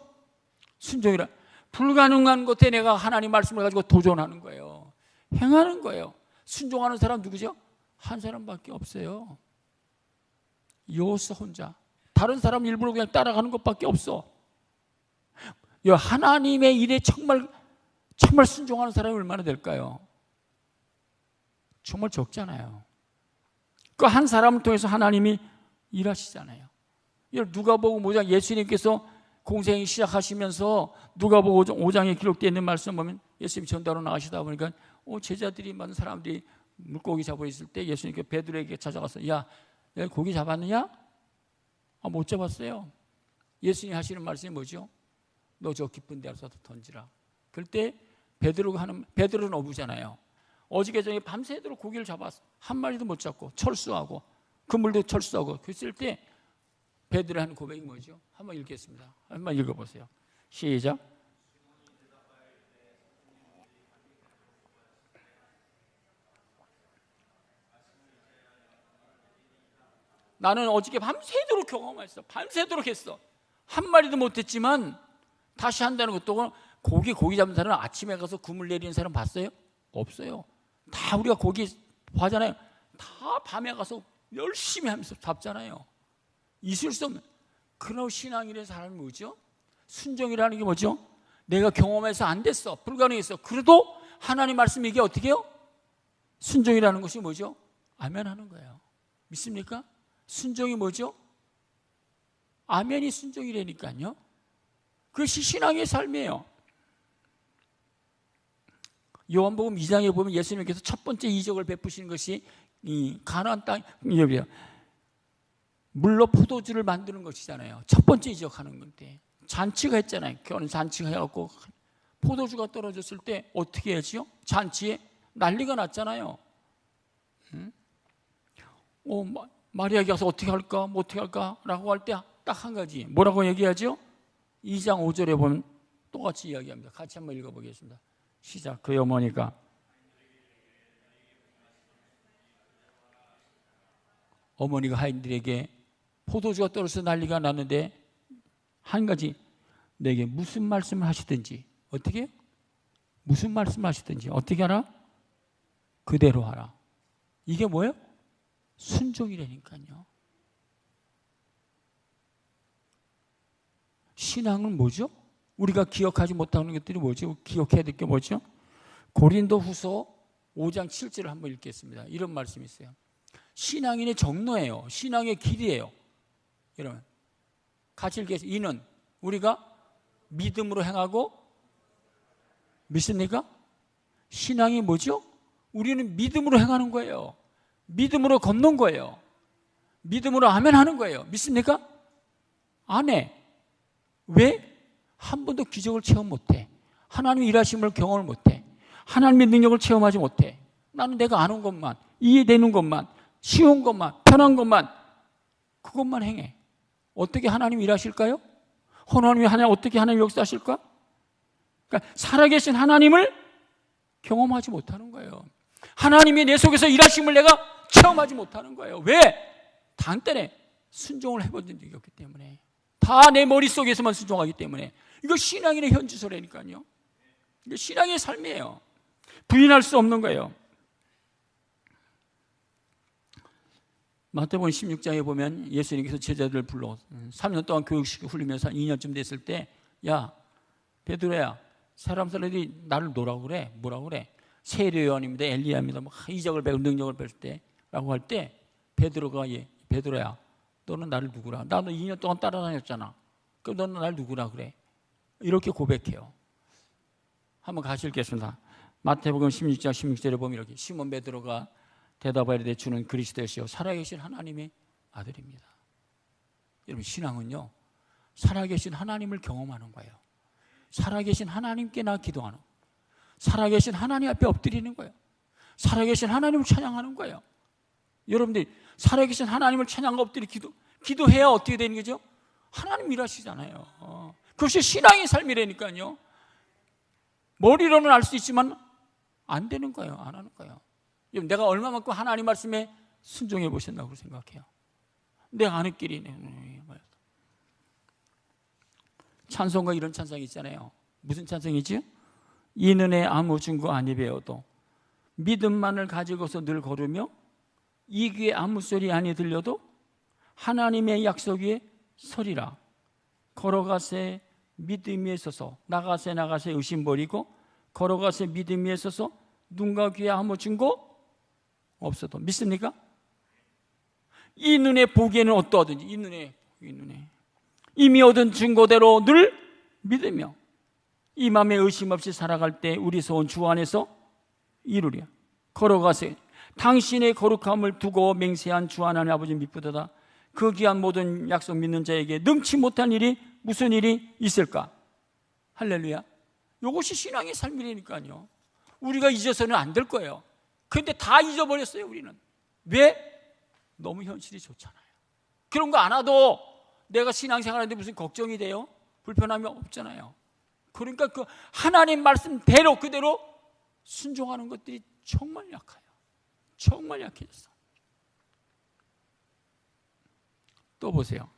불가능한 것에 내가 하나님 말씀을 가지고 도전하는 거예요. 행하는 거예요. 순종하는 사람 누구죠? 한 사람밖에 없어요. 여호수아 혼자. 다른 사람 일부러 그냥 따라가는 것밖에 없어. 하나님의 일에 정말 순종하는 사람이 얼마나 될까요? 정말 적잖아요. 그 한 사람을 통해서 하나님이 일하시잖아요. 누가복음 5장, 예수님께서 공생 시작하시면서 누가복음 5장에 기록되어 있는 말씀 보면, 예수님이 전도하러 나가시다 보니까 제자들이 많은 사람들이 물고기 잡고 있을 때 예수님께 베드로에게 찾아가서, 야, 내가 고기 잡았느냐? 못 잡았어요. 예수님이 하시는 말씀이 뭐죠? 너 저 깊은 데서 던지라. 그럴 때 베드로는 어부잖아요. 어저께저녁에 밤새도록 고기를 잡았어. 한 마리도 못 잡고 철수하고 그물도 철수하고. 그랬을 때 베드로 하는 고백이 뭐죠? 한번 읽겠습니다. 한번 읽어보세요. 시작. 나는 어저께 밤새도록 경험했어. 밤새도록 했어. 한 마리도 못했지만 다시 한다는 것도, 고기 잡는 사람은 아침에 가서 그물 내리는 사람 봤어요? 없어요. 다 우리가 고기 하잖아요. 다 밤에 가서 열심히 하면서 잡잖아요. 있을 수 없는. 그런 신앙이라는 사람이 뭐죠? 순종이라는 게 뭐죠? 내가 경험해서 안 됐어. 불가능했어. 그래도 하나님 말씀 이게 어떻게 해요? 순종이라는 것이 뭐죠? 아멘 하는 거예요. 믿습니까? 순종이 뭐죠? 아멘이 순종이라니까요. 그것이 신앙의 삶이에요. 요한복음 2장에 보면 예수님께서 첫 번째 이적을 베푸시는 것이 이 가나안 땅 물로 포도주를 만드는 것이잖아요. 첫 번째 이적하는 건데 잔치가 했잖아요. 결혼 잔치가 해갖고 포도주가 떨어졌을 때 어떻게 하지요? 잔치에 난리가 났잖아요. 마리아에게 가서 어떻게 할까? 뭐 어떻게 할까? 라고 할 때 딱 한 가지 뭐라고 얘기하죠? 2장 5절에 보면 똑같이 이야기합니다. 같이 한번 읽어보겠습니다. 시작. 그의 어머니가 하인들에게 포도주가 떨어져서 난리가 났는데 한 가지 내게 무슨 말씀을 하시든지 어떻게? 무슨 말씀을 하시든지 어떻게 하라? 그대로 하라. 이게 뭐예요? 순종이라니까요. 신앙은 뭐죠? 우리가 기억하지 못하는 것들이 뭐죠? 기억해야 될 게 뭐죠? 고린도후서 5장 7절을 한번 읽겠습니다. 이런 말씀이 있어요. 신앙인의 정로예요. 신앙의 길이에요. 여러분 같이 읽겠습니다. 이는 우리가 믿음으로 행하고 믿습니까? 신앙이 뭐죠? 우리는 믿음으로 행하는 거예요. 믿음으로 걷는 거예요. 믿음으로 아멘하는 거예요. 믿습니까? 안 해. 왜? 한 번도 기적을 체험 못해. 하나님의 일하심을 경험을 못해. 하나님의 능력을 체험하지 못해. 나는 내가 아는 것만, 이해되는 것만, 쉬운 것만, 편한 것만, 그것만 행해. 어떻게 하나님이 일하실까요? 어떻게 하나님 역사하실까? 그러니까 살아계신 하나님을 경험하지 못하는 거예요. 하나님이 내 속에서 일하심을 내가 체험하지 못하는 거예요. 왜? 단단히 순종을 해본 적이 없기 때문에. 다 내 머릿속에서만 순종하기 때문에. 이거 신앙인의 현지소라니까요. 이거 신앙의 삶이에요. 부인할 수 없는 거예요. 마태복음 16장에 보면 예수님께서 제자들을 불러 3년 동안 교육시키고 흘리면서 2년쯤 됐을 때 야 베드로야 사람들이 나를 뭐라고 그래? 세례 요한입니다. 엘리야입니다. 뭐 이적을 배우고 능력을 배울 때 라고 할 때 베드로가 베드로야 너는 나를 누구라? 나도 2년 동안 따라다녔잖아. 그럼 너는 나를 누구라 그래? 이렇게 고백해요. 한번 같이 읽겠습니다. 마태복음 16장 16절에 보면 이렇게 시몬 베드로가 대답하되 주는 그리스도시요 살아계신 하나님의 아들입니다. 여러분 신앙은요 살아계신 하나님을 경험하는 거예요. 살아계신 하나님께 나 기도하는 거예요. 살아계신 하나님 앞에 엎드리는 거예요. 살아계신 하나님을 찬양하는 거예요. 여러분들이 살아계신 하나님을 찬양하고 엎드리 기도해야 어떻게 되는 거죠? 하나님 일하시잖아요. 그것이 신앙의 삶이라니까요. 머리로는 알 수 있지만 안 되는 거예요. 안 하는 거예요. 내가 얼마만큼 하나님 말씀에 순종해 보셨다고 생각해요. 내가 아는 길이네. 찬송가 이런 찬송이 있잖아요. 무슨 찬송이지? 이는의 아무 증거 아니 배워도 믿음만을 가지고서 늘 걸으며 이 귀에 아무 소리 아니 들려도 하나님의 약속 위에 서리라. 걸어가세 믿음 위에 서서 나가세 의심 버리고 걸어가세 믿음 위에 서서 눈과 귀에 아무 증거 없어도 믿습니까? 이 눈에 보기에는 어떠하든지 이 눈에 이미 얻은 증거대로 늘 믿으며 이 맘에 의심 없이 살아갈 때 우리 소원 주 안에서 이루랴. 걸어가세 당신의 거룩함을 두고 맹세한 주 하나님 아버지 믿부도다. 그 귀한 모든 약속 믿는 자에게 능치 못한 일이 무슨 일이 있을까? 할렐루야. 이것이 신앙의 삶이라니까요. 우리가 잊어서는 안 될 거예요. 그런데 다 잊어버렸어요. 우리는. 왜? 너무 현실이 좋잖아요. 그런 거 안 하도 내가 신앙생활하는데 무슨 걱정이 돼요? 불편함이 없잖아요. 그러니까 그 하나님 말씀대로 그대로 순종하는 것들이 정말 약해요. 정말 약해졌어. 또 보세요.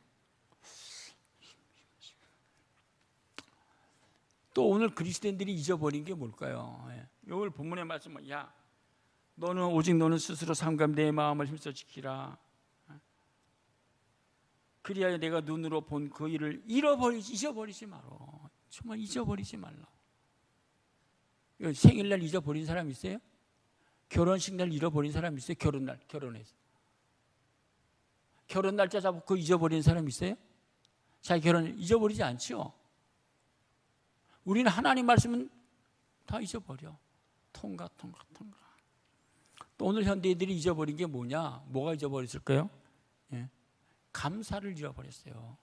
또 오늘 그리스도인들이 잊어버린 게 뭘까요? 오늘 본문의 말씀은 너는 스스로 삼감 내 마음을 힘써 지키라. 그리하여 내가 눈으로 본 그 일을 잊어버리지 마라. 정말 잊어버리지 말라. 생일날 잊어버린 사람 있어요? 결혼식 날 잃어버린 사람 있어요? 결혼해서 결혼 날짜 잡고 잊어버리는 사람 있어요? 자기 결혼 잊어버리지 않죠? 우리는 하나님 말씀은 다 잊어버려. 통과. 또 오늘 현대인들이 잊어버린 게 뭐냐? 뭐가 잊어버렸을까요? 예. 감사를 잃어버렸어요.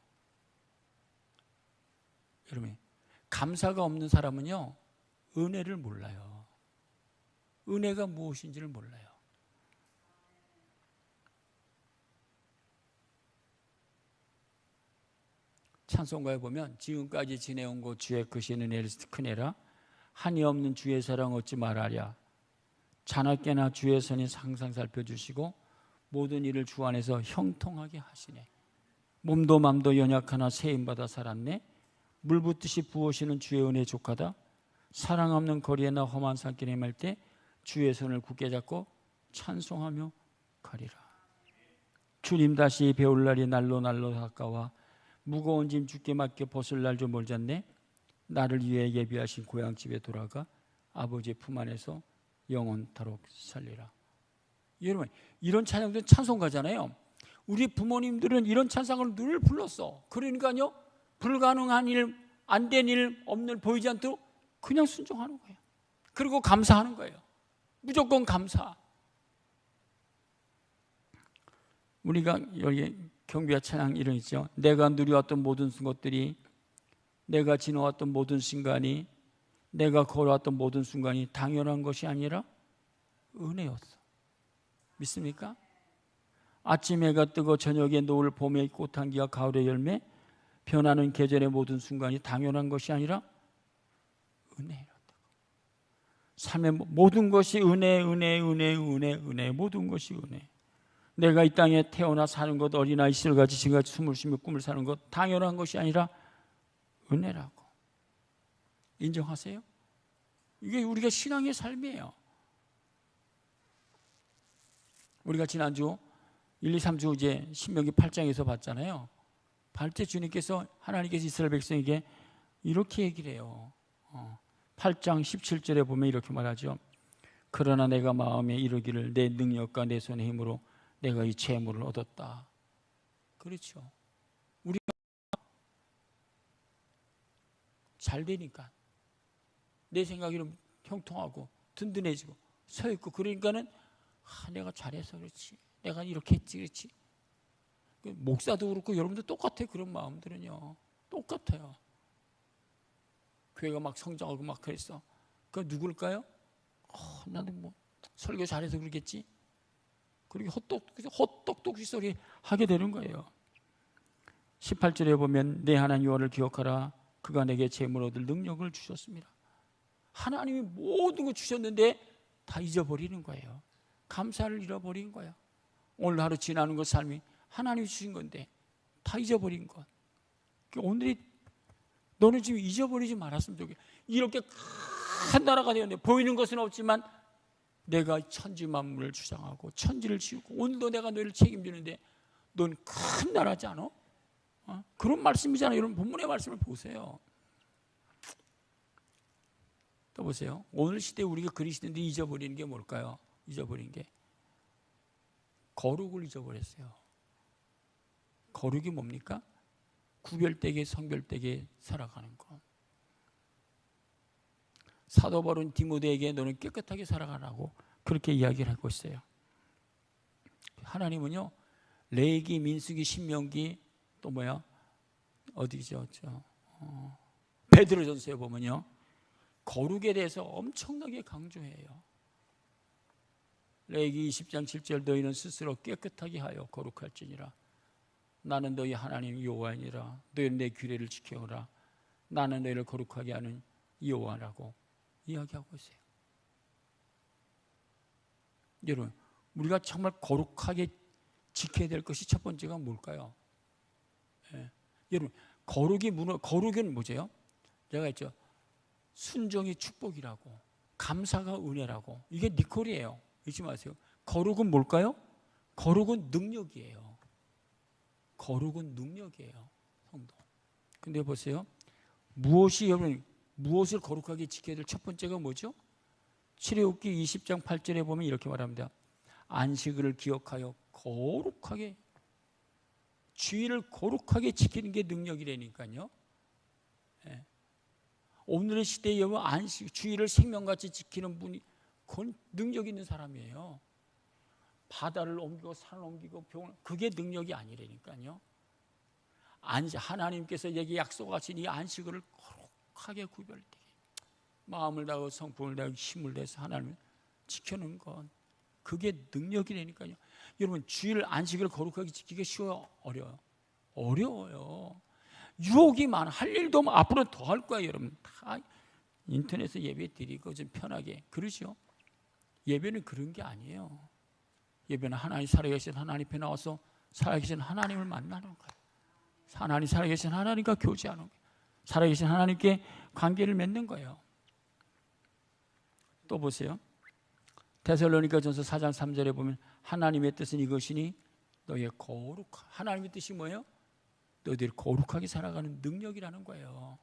여러분, 감사가 없는 사람은요, 은혜를 몰라요. 은혜가 무엇인지를 몰라요. 찬송가에 보면 지금까지 지내온 것 주의 크신 은혜를 크네라 한이 없는 주의 사랑 어찌 말하랴 자나깨나 주의 선이 항상 살펴주시고 모든 일을 주 안에서 형통하게 하시네. 몸도 맘도 연약하나 세임받아 살았네. 물 붓듯이 부으시는 주의 은혜 족하다. 사랑 없는 거리에나 험한 산길에 말 때 주의 손을 굳게 잡고 찬송하며 가리라. 주님 다시 배울 날이 날로 가까워 무거운 짐 주께 맡겨 벗을 날 좀 멀잖네. 나를 위해 예비하신 고향집에 돌아가 아버지의 품 안에서 영원토록 살리라. 여러분, 이런 찬양들은 찬송가잖아요. 우리 부모님들은 이런 찬송을 늘 불렀어. 그러니까요, 불가능한 일, 안 된 일, 없는 일 보이지 않도록 그냥 순종하는 거예요. 그리고 감사하는 거예요. 무조건 감사. 우리가 여기 경배와 찬양 이런 있죠. 내가 누려왔던 모든 것들이, 내가 지나왔던 모든 순간이, 내가 걸어왔던 모든 순간이 당연한 것이 아니라 은혜였어. 믿습니까? 아침 해가 뜨고 저녁에 노을, 봄의 꽃향기와 가을의 열매, 변하는 계절의 모든 순간이 당연한 것이 아니라 은혜였다고. 삶의 모든 것이 은혜, 모든 것이 은혜. 내가 이 땅에 태어나 사는 것, 어린아이 시절같이 지금까지 숨을 쉬며 꿈을 사는 것 당연한 것이 아니라 은혜라고. 인정하세요? 이게 우리가 신앙의 삶이에요. 우리가 지난주 1, 2, 3주 이제 신명기 8장에서 봤잖아요. 발제 주님께서 하나님께서 이스라엘 백성에게 이렇게 얘기를 해요. 8장 17절에 보면 이렇게 말하죠. 그러나 내가 마음에 이르기를 내 능력과 내 손의 힘으로 내가 이 재물을 얻었다. 그렇죠. 우리가 잘 되니까 내 생각에는 형통하고 든든해지고 서 있고 그러니까는 내가 잘해서 그렇지. 내가 이렇게 했지 그렇지. 목사도 그렇고 여러분들 똑같아요. 그런 마음들은요. 똑같아요. 교회가 막 성장하고 막 그랬어. 그 누굴까요? 나는 뭐 설교 잘해서 그러겠지. 그리고 헛똑똑이 소리 하게 되는 거예요. 18절에 보면 내 하나님 여호와를 기억하라. 그가 내게 재물 얻을 능력을 주셨습니다. 하나님이 모든 걸 주셨는데 다 잊어버리는 거예요. 감사를 잃어버린 거예요. 오늘 하루 지나는 것 삶이 하나님이 주신 건데 다 잊어버린 것. 오늘이 너는 지금 잊어버리지 말았으면 좋겠어. 이렇게 큰 나라가 되었는데 보이는 것은 없지만 내가 천지 만물을 주장하고 천지를 지우고 오늘도 내가 너희를 책임지는데 넌 큰 나라지 않아? 그런 말씀이잖아요. 여러분 본문의 말씀을 보세요. 또 보세요. 오늘 시대에 우리가 그리스도인들이 잊어버리는 게 뭘까요? 잊어버린 게 거룩을 잊어버렸어요. 거룩이 뭡니까? 구별되게 성별되게 살아가는 것. 사도 바울은 디모데에게 너는 깨끗하게 살아가라고 그렇게 이야기를 하고 있어요. 하나님은요, 레위기, 민수기, 신명기 또 뭐야? 어디죠? 베드로전서에 보면요, 거룩에 대해서 엄청나게 강조해요. 레위기 20장 7절 너희는 스스로 깨끗하게 하여 거룩할지니라. 나는 너희 하나님 여호와이니라. 너희는 내 규례를 지켜오라. 나는 너희를 거룩하게 하는 여호와라고 이야기하고 있어요. 여러분, 우리가 정말 거룩하게 지켜야 될 것이 첫 번째가 뭘까요? 여러분, 거룩은 뭐죠? 제가 했죠. 순종이 축복이라고, 감사가 은혜라고. 이게 니콜이에요. 잊지 마세요. 거룩은 뭘까요? 거룩은 능력이에요. 거룩은 능력이에요. 성도. 근데 보세요. 여러분, 무엇을 거룩하게 지켜야 될 첫 번째가 뭐죠? 출애굽기 20장 8절에 보면 이렇게 말합니다. 안식일을 기억하여 거룩하게 주의를 거룩하게 지키는 게 능력이라니까요. 예. 오늘의 시대에 안식, 주의를 생명같이 지키는 분이 그건 능력 있는 사람이에요. 바다를 옮기고 산을 옮기고 병을, 그게 능력이 아니라니까요. 하나님께서 여기 약속하신 이 안식을 거룩하게 구별되게 마음을 다하고 성품을 다하고 힘을 내서 하나님을 지켜는 건 그게 능력이라니까요. 여러분, 주일 안식을 거룩하게 지키기가 쉬워요? 어려워요? 어려워요. 유혹이 많아. 할 일도 앞으로 더 할 거예요. 여러분 다 인터넷에 예배 드리고 좀 편하게 그러죠. 예배는 그런 게 아니에요. 예배는 하나님 살아계신 하나님 앞에 나와서 살아계신 하나님을 만나는 거예요. 하나님 살아계신 하나님과 교제하는 거예요. 살아계신 하나님께 관계를 맺는 거예요. 또 보세요. 데살로니가전서 4장 3절에 보면 하나님의 뜻은 이것이니 너희의 하나님의 뜻이 뭐예요? 너희들이 거룩하게 살아가는 능력이라는 거예요.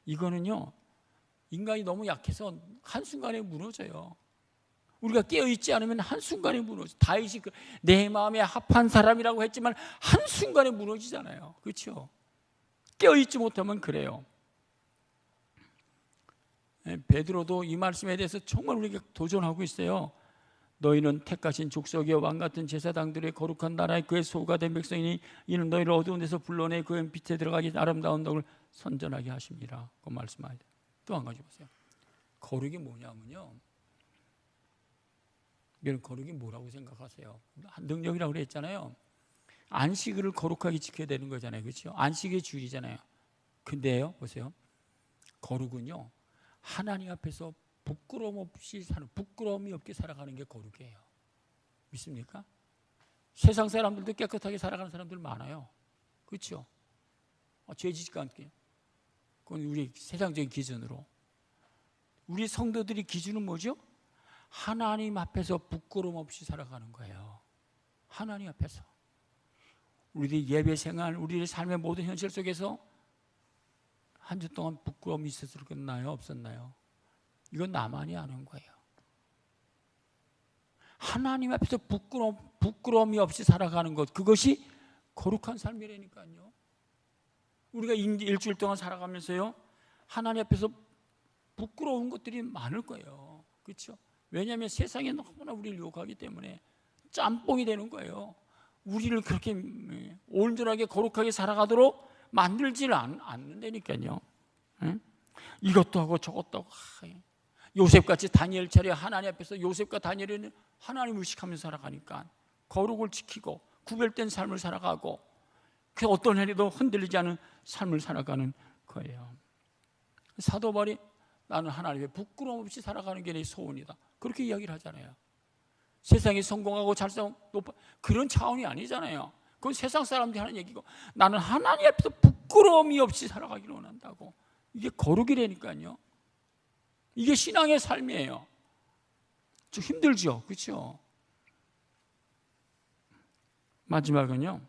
이거는요, 인간이 너무 약해서 한순간에 무너져요. 우리가 깨어있지 않으면 한순간에 무너져. 다윗이 내 마음에 합한 사람이라고 했지만 한순간에 무너지잖아요. 그렇죠? 깨어있지 못하면 그래요. 베드로도 이 말씀에 대해서 정말 우리가 도전하고 있어요. 너희는 택하신 족속의 왕같은 제사장들의 거룩한 나라의 그의 소가 된 백성이니 이는 너희를 어두운 데서 불러내 그의 빛에 들어가기 아름다운 덕을 선전하게 하십니다. 그 말씀하세요. 또 한 가지 보세요. 거룩이 뭐냐면요, 여러분 거룩이 뭐라고 생각하세요? 능력이라고 그랬잖아요. 안식일을 거룩하게 지켜야 되는 거잖아요. 그렇죠? 안식의 주일이잖아요. 근데요, 보세요. 거룩은요, 하나님 앞에서 부끄러움이 없게 살아가는 게 거룩이에요. 믿습니까? 세상 사람들도 깨끗하게 살아가는 사람들 많아요. 그렇죠? 죄 짓지 않게. 그건 우리 세상적인 기준으로. 우리 성도들의 기준은 뭐죠? 하나님 앞에서 부끄러움 없이 살아가는 거예요. 하나님 앞에서. 우리의 예배 생활, 우리의 삶의 모든 현실 속에서 한 주 동안 부끄러움이 있었나요? 없었나요? 이건 나만이 아는 거예요. 하나님 앞에서 부끄러움이 없이 살아가는 것, 그것이 거룩한 삶이라니까요. 우리가 일주일 동안 살아가면서요, 하나님 앞에서 부끄러운 것들이 많을 거예요. 그렇죠? 왜냐하면 세상에 너무나 우리를 유혹하기 때문에 짬뽕이 되는 거예요. 우리를 그렇게 온전하게 거룩하게 살아가도록 만들지를 않는다니까요. 응? 이것도 하고 저것도 하고. 요셉같이 다니엘 차례 하나님 앞에서 요셉과 다니엘은 하나님을 의식하면서 살아가니까 거룩을 지키고 구별된 삶을 살아가고 그 어떤 해에도 흔들리지 않은 삶을 살아가는 거예요. 사도 바울이 나는 하나님의 부끄러움 없이 살아가는 게 내 소원이다. 그렇게 이야기를 하잖아요. 세상이 성공하고 높아 그런 차원이 아니잖아요. 그건 세상 사람들이 하는 얘기고 나는 하나님 앞에서 부끄러움이 없이 살아가기를 원한다고. 이게 거룩이라니까요. 이게 신앙의 삶이에요. 좀 힘들죠, 그렇죠? 마지막은요,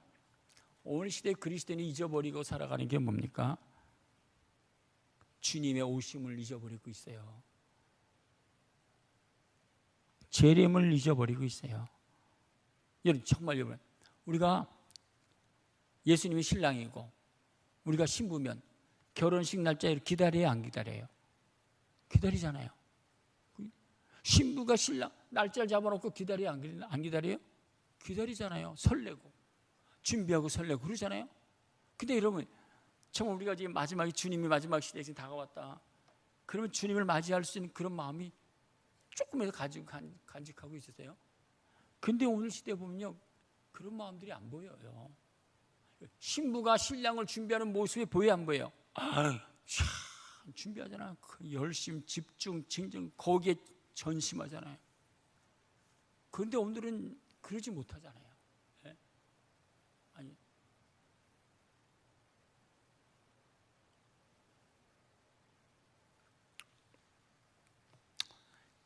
오늘 시대 그리스도인이 잊어버리고 살아가는 게 뭡니까? 주님의 오심을 잊어버리고 있어요. 재림을 잊어버리고 있어요. 여러분, 정말 여러분, 우리가 예수님이 신랑이고 우리가 신부면 결혼식 날짜를 기다려야 안 기다려요? 기다리잖아요. 신부가 신랑 날짜를 잡아놓고 기다려야 안 기다려요? 기다리잖아요. 설레고 준비하고 설레고 그러잖아요. 근데 여러분, 정말 우리가 지금 주님이 마지막 시대에 다가왔다. 그러면 주님을 맞이할 수 있는 그런 마음이 조금이라도 간직하고 있으세요? 근데 오늘 시대에 보면요, 그런 마음들이 안 보여요. 신부가 신랑을 준비하는 모습이 보여요, 안 보여요? 참 준비하잖아요. 그 열심, 집중, 진정 거기에 전심하잖아요. 그런데 오늘은 그러지 못하잖아요. 네? 아니,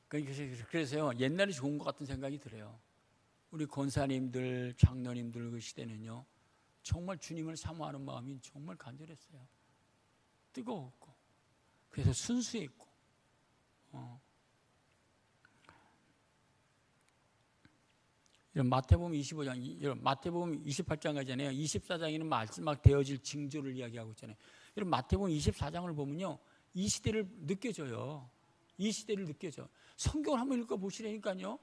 그래서요, 옛날이 좋은 것 같은 생각이 들어요. 우리 권사님들, 장로님들 그 시대는요, 정말 주님을 사모하는 마음이 정말 간절했어요. 뜨거웠고, 그래서 순수했고, 이런 마태복음 25장, 이런 마태복음 28장까지잖아요. 24장에는 마지막 되어질 징조를 이야기하고 있잖아요. 이런 마태복음 24장을 보면요, 이 시대를 느껴져요. 이 시대를 느껴져. 성경을 한번 읽어보시라니까요.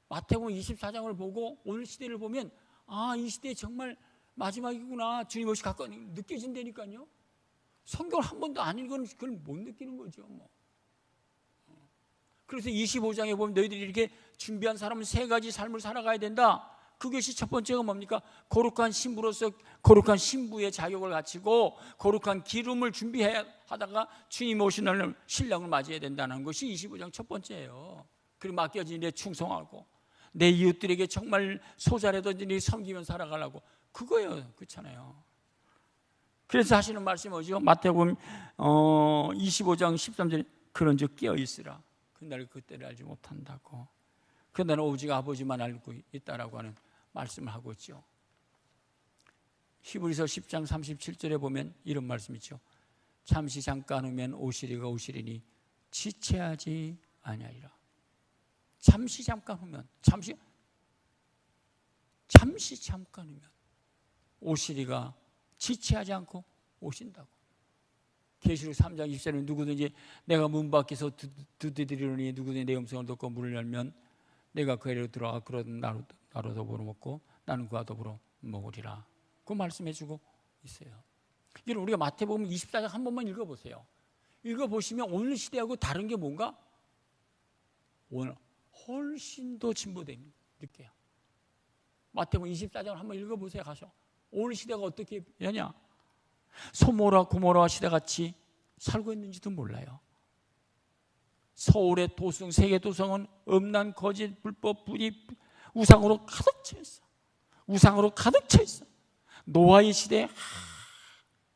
마태복음 24장을 보고 오늘 시대를 보면 아, 이 시대 정말 마지막이구나, 주님 오시 가까이 느껴진다니까요. 성경을 한 번도 안 읽으면 그걸 못 느끼는 거죠. 뭐. 그래서 25장에 보면 너희들이 이렇게 준비한 사람은 세 가지 삶을 살아가야 된다. 그것이 첫 번째가 뭡니까? 거룩한 신부로서 거룩한 신부의 자격을 갖추고 거룩한 기름을 준비해야 하다가 주님 오시는 날 신랑을 맞이해야 된다는 것이 25장 첫 번째예요. 그리고 맡겨진 일에 충성하고 내 이웃들에게 정말 소자라든지 섬기면 살아가려고, 그거예요. 그렇잖아요. 그래서 하시는 말씀이 뭐죠? 마태복음 25장 13절에 그런즉 깨어있으라. 그날 그때를 알지 못한다고. 그날은 오직 아버지만 알고 있다라고 하는 말씀을 하고 있죠. 히브리서 10장 37절에 보면 이런 말씀이 있죠. 잠시 잠깐 후면 오시리가 오시리니 지체하지 아니하리라. 잠시 잠깐 후면, 잠시 잠깐 후면 오시리가 지체하지 않고 오신다고. 계시록 3장 20절에 누구든지 내가 문 밖에서 두드리려니 누구든지 내 음성을 듣고 문을 열면 내가 그 애로 들어가 그런 나로 더불어 먹고 나는 그와 더불어 먹으리라. 그 말씀해주고 있어요. 여러분, 우리가 마태복음 24장 한 번만 읽어보세요. 읽어보시면 오늘 시대하고 다른 게 뭔가 오늘 훨씬 더 진보된 느껴요. 마태복음 24장을 한번 읽어보세요. 가서 오늘 시대가 어떻게 되냐, 소모라 고모라 시대같이 살고 있는지도 몰라요. 서울의 도성, 세계 도성은 음란, 거짓, 불법, 불의, 우상으로 가득 차 있어. 우상으로 가득 차 있어. 노아의 시대.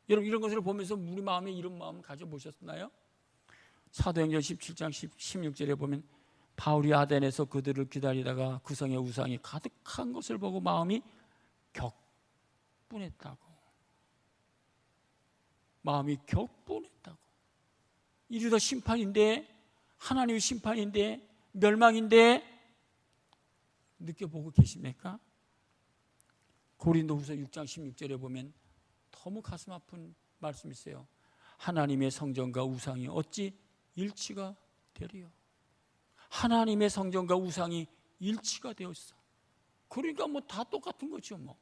여러분, 이런 것을 보면서 우리 마음에 이런 마음 가져보셨나요? 사도행전 17장 16절에 보면 바울이 아덴에서 그들을 기다리다가 그 성에 우상이 가득한 것을 보고 마음이 격분했다고. 마음이 격분했다고. 이러다 심판인데, 하나님의 심판인데, 멸망인데 느껴보고 계십니까? 고린도후서 6장 16절에 보면 너무 가슴 아픈 말씀이 있어요. 하나님의 성전과 우상이 어찌 일치가 되리요? 하나님의 성전과 우상이 일치가 되어 있어. 그러니까 뭐 다 똑같은 거죠. 뭐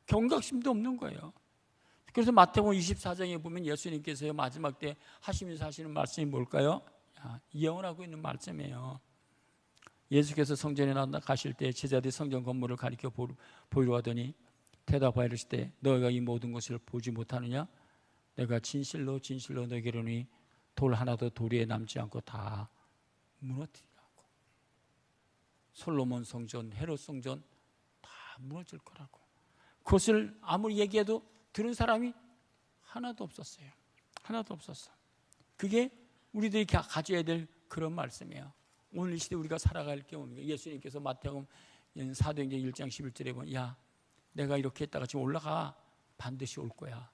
경각심도 없는 거예요. 그래서 마태복음 24장에 보면 예수님께서 마지막 때 하시면서 하시는 말씀이 뭘까요? 예언하고 있는 말씀이에요. 예수께서 성전에 가실 때 제자들이 성전 건물을 가리켜 보이러 하더니 대답하여 이르시되 너희가 이 모든 것을 보지 못하느냐? 내가 진실로 진실로 너희에게 이르노니 돌 하나도 돌 위에 남지 않고 다 무너뜨리라고. 솔로몬 성전, 헤롯 성전 다 무너질 거라고. 그것을 아무리 얘기해도 들은 사람이 하나도 없었어요. 하나도 없었어. 그게 우리들이 가져야 될 그런 말씀이에요. 오늘 이 시대 우리가 살아갈 경우는 예수님께서 마태복음 사도행전 1장 11절에 보면 야, 내가 이렇게 했다가 지금 올라가, 반드시 올 거야.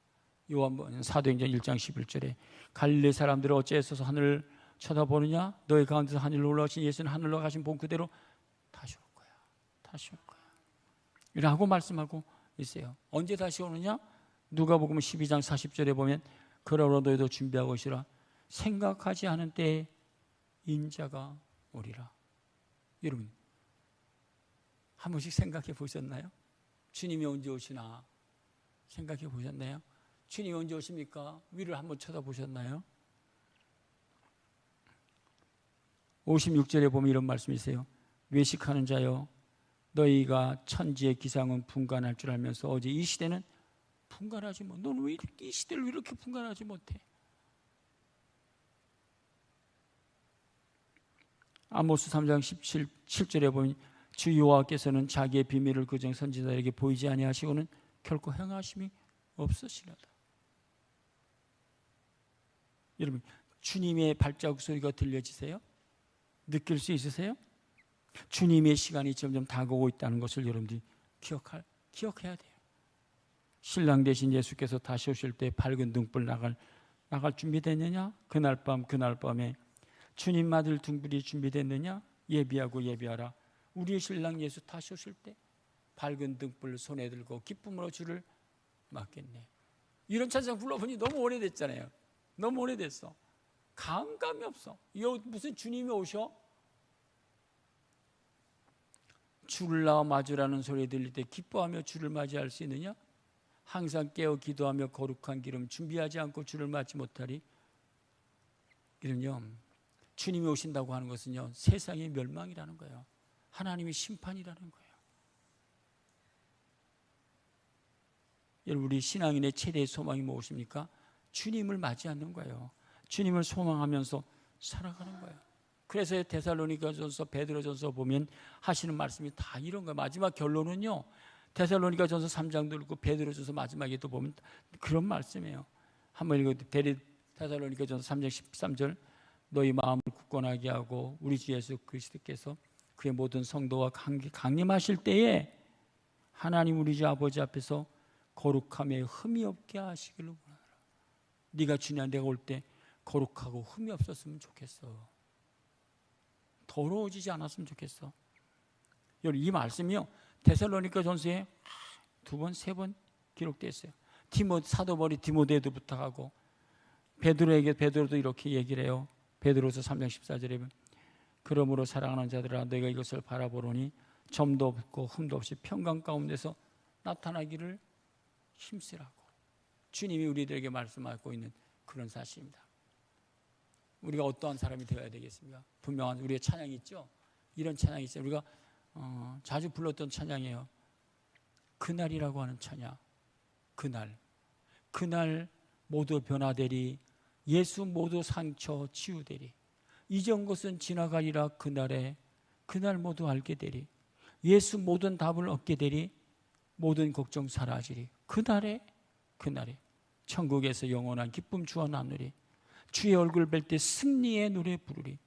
요한복음 사도행전 1장 11절에 갈릴리 사람들은 어찌해서 하늘을 쳐다보느냐? 너희 가운데서 하늘로 올라가신 예수는 하늘로 가신 본 그대로 다시 올 거야. 다시 올 거야. 이라고 말씀하고 있어요. 언제 다시 오느냐? 누가복음 12장 40절에 보면 그러므로 너희도 준비하고 있으라. 생각하지 않은 때에 인자가 오리라. 여러분, 한 번씩 생각해 보셨나요? 주님이 언제 오시나 생각해 보셨나요? 주님이 언제 오십니까? 위를 한번 쳐다보셨나요? 56절에 보면 이런 말씀이 있어요. 외식하는 자여, 너희가 천지의 기상은 분간할 줄 알면서 어제 이 시대는 분간하지 못. 너는 왜 이 시대를 왜 이렇게 분간하지 못해? 아모스 3장 17절에 보면 주 여호와께서는 자기의 비밀을 그중 선지자에게 보이지 아니하시고는 결코 행하심이 없으시려다. 여러분, 주님의 발자국 소리가 들려지세요? 느낄 수 있으세요? 주님의 시간이 점점 다가오고 있다는 것을 여러분들이 기억해야 돼요. 신랑 되신 예수께서 다시 오실 때 밝은 등불 나갈 준비됐느냐? 그날 밤에 주님 맞을 등불이 준비됐느냐? 예비하고 예비하라. 우리의 신랑 예수 다시 오실 때 밝은 등불 손에 들고 기쁨으로 주를 맞겠네. 이런 찬양 불러보니 너무 오래됐잖아요. 너무 오래됐어. 감감이 없어. 이거 무슨 주님이 오셔? 주를 나와 맞으라는 소리 들릴 때 기뻐하며 주를 맞이할 수 있느냐? 항상 깨어 기도하며 거룩한 기름 준비하지 않고 주를 맞지 못하리. 이는요, 주님이 오신다고 하는 것은요, 세상의 멸망이라는 거예요. 하나님의 심판이라는 거예요. 여러분, 우리 신앙인의 최대의 소망이 무엇입니까? 주님을 맞이하는 거예요. 주님을 소망하면서 살아가는 거예요. 그래서 데살로니가전서, 베드로전서 보면 하시는 말씀이 다 이런 거예요. 마지막 결론은요, 데살로니가전서 3장도 읽고 베드로전서 마지막에도 보면 그런 말씀이에요. 한번 읽어도 데살로니가전서 3장 13절, 너희 마음을 굳건하게 하고 우리 주 예수 그리스도께서 그의 모든 성도와 강림하실 때에 하나님 우리 주 아버지 앞에서 거룩함에 흠이 없게 하시기를 원하노라. 네가 주님 내가 올 때 거룩하고 흠이 없었으면 좋겠어. 더러워지지 않았으면 좋겠어. 여러분, 이 말씀이요, 데살로니가 전서에 2번, 3번 기록되어 있어요. 사도 바울이 디모데에도 부탁하고 베드로도 이렇게 얘기를 해요. 베드로서 3장 14절에 보면 그러므로 사랑하는 자들아 너희가 이것을 바라보노니 점도 없고 흠도 없이 평강 가운데서 나타나기를 힘쓰라고. 주님이 우리들에게 말씀하고 있는 그런 사실입니다. 우리가 어떠한 사람이 되어야 되겠습니까? 분명한 우리의 찬양이 있죠. 이런 찬양이 있어요. 우리가 자주 불렀던 찬양이에요. 그날이라고 하는 찬양. 그날 모두 변화되리. 예수 모두 상처 치유되리. 이전 것은 지나가리라. 그날 모두 알게 되리. 예수 모든 답을 얻게 되리. 모든 걱정 사라지리. 그날에 천국에서 영원한 기쁨 주어 나누리. 주의 얼굴 뵐 때 승리의 노래 부르리.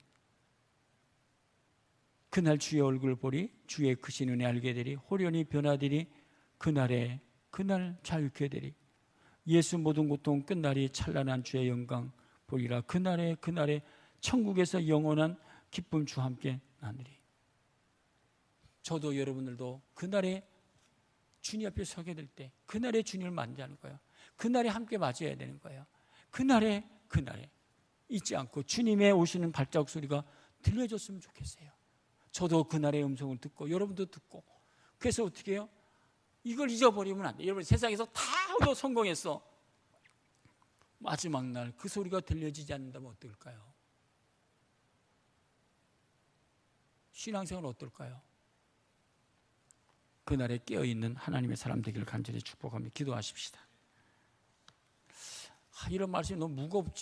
그날 주의 얼굴 보리. 주의 크신 은혜 알게 되리. 호련히 변화되리. 그날 자유케 되리. 예수 모든 고통 끝나리. 찬란한 주의 영광 보리라. 그날에 천국에서 영원한 기쁨 주와 함께 나누리. 저도 여러분들도 그날에 주님 앞에 서게 될 때 그날에 주님을 만나는 거예요. 그날에 함께 맞아야 되는 거예요. 그날에 잊지 않고 주님의 오시는 발자국 소리가 들려줬으면 좋겠어요. 저도 그날의 음성을 듣고 여러분도 듣고. 그래서 어떻게 해요? 이걸 잊어버리면 안 돼요. 여러분, 세상에서 다 얻어 성공했어. 마지막 날 그 소리가 들려지지 않는다면 어떨까요? 신앙생활은 어떨까요? 그날에 깨어있는 하나님의 사람 되기를 간절히 축복하며 기도하십시다. 이런 말씀이 너무 무겁죠.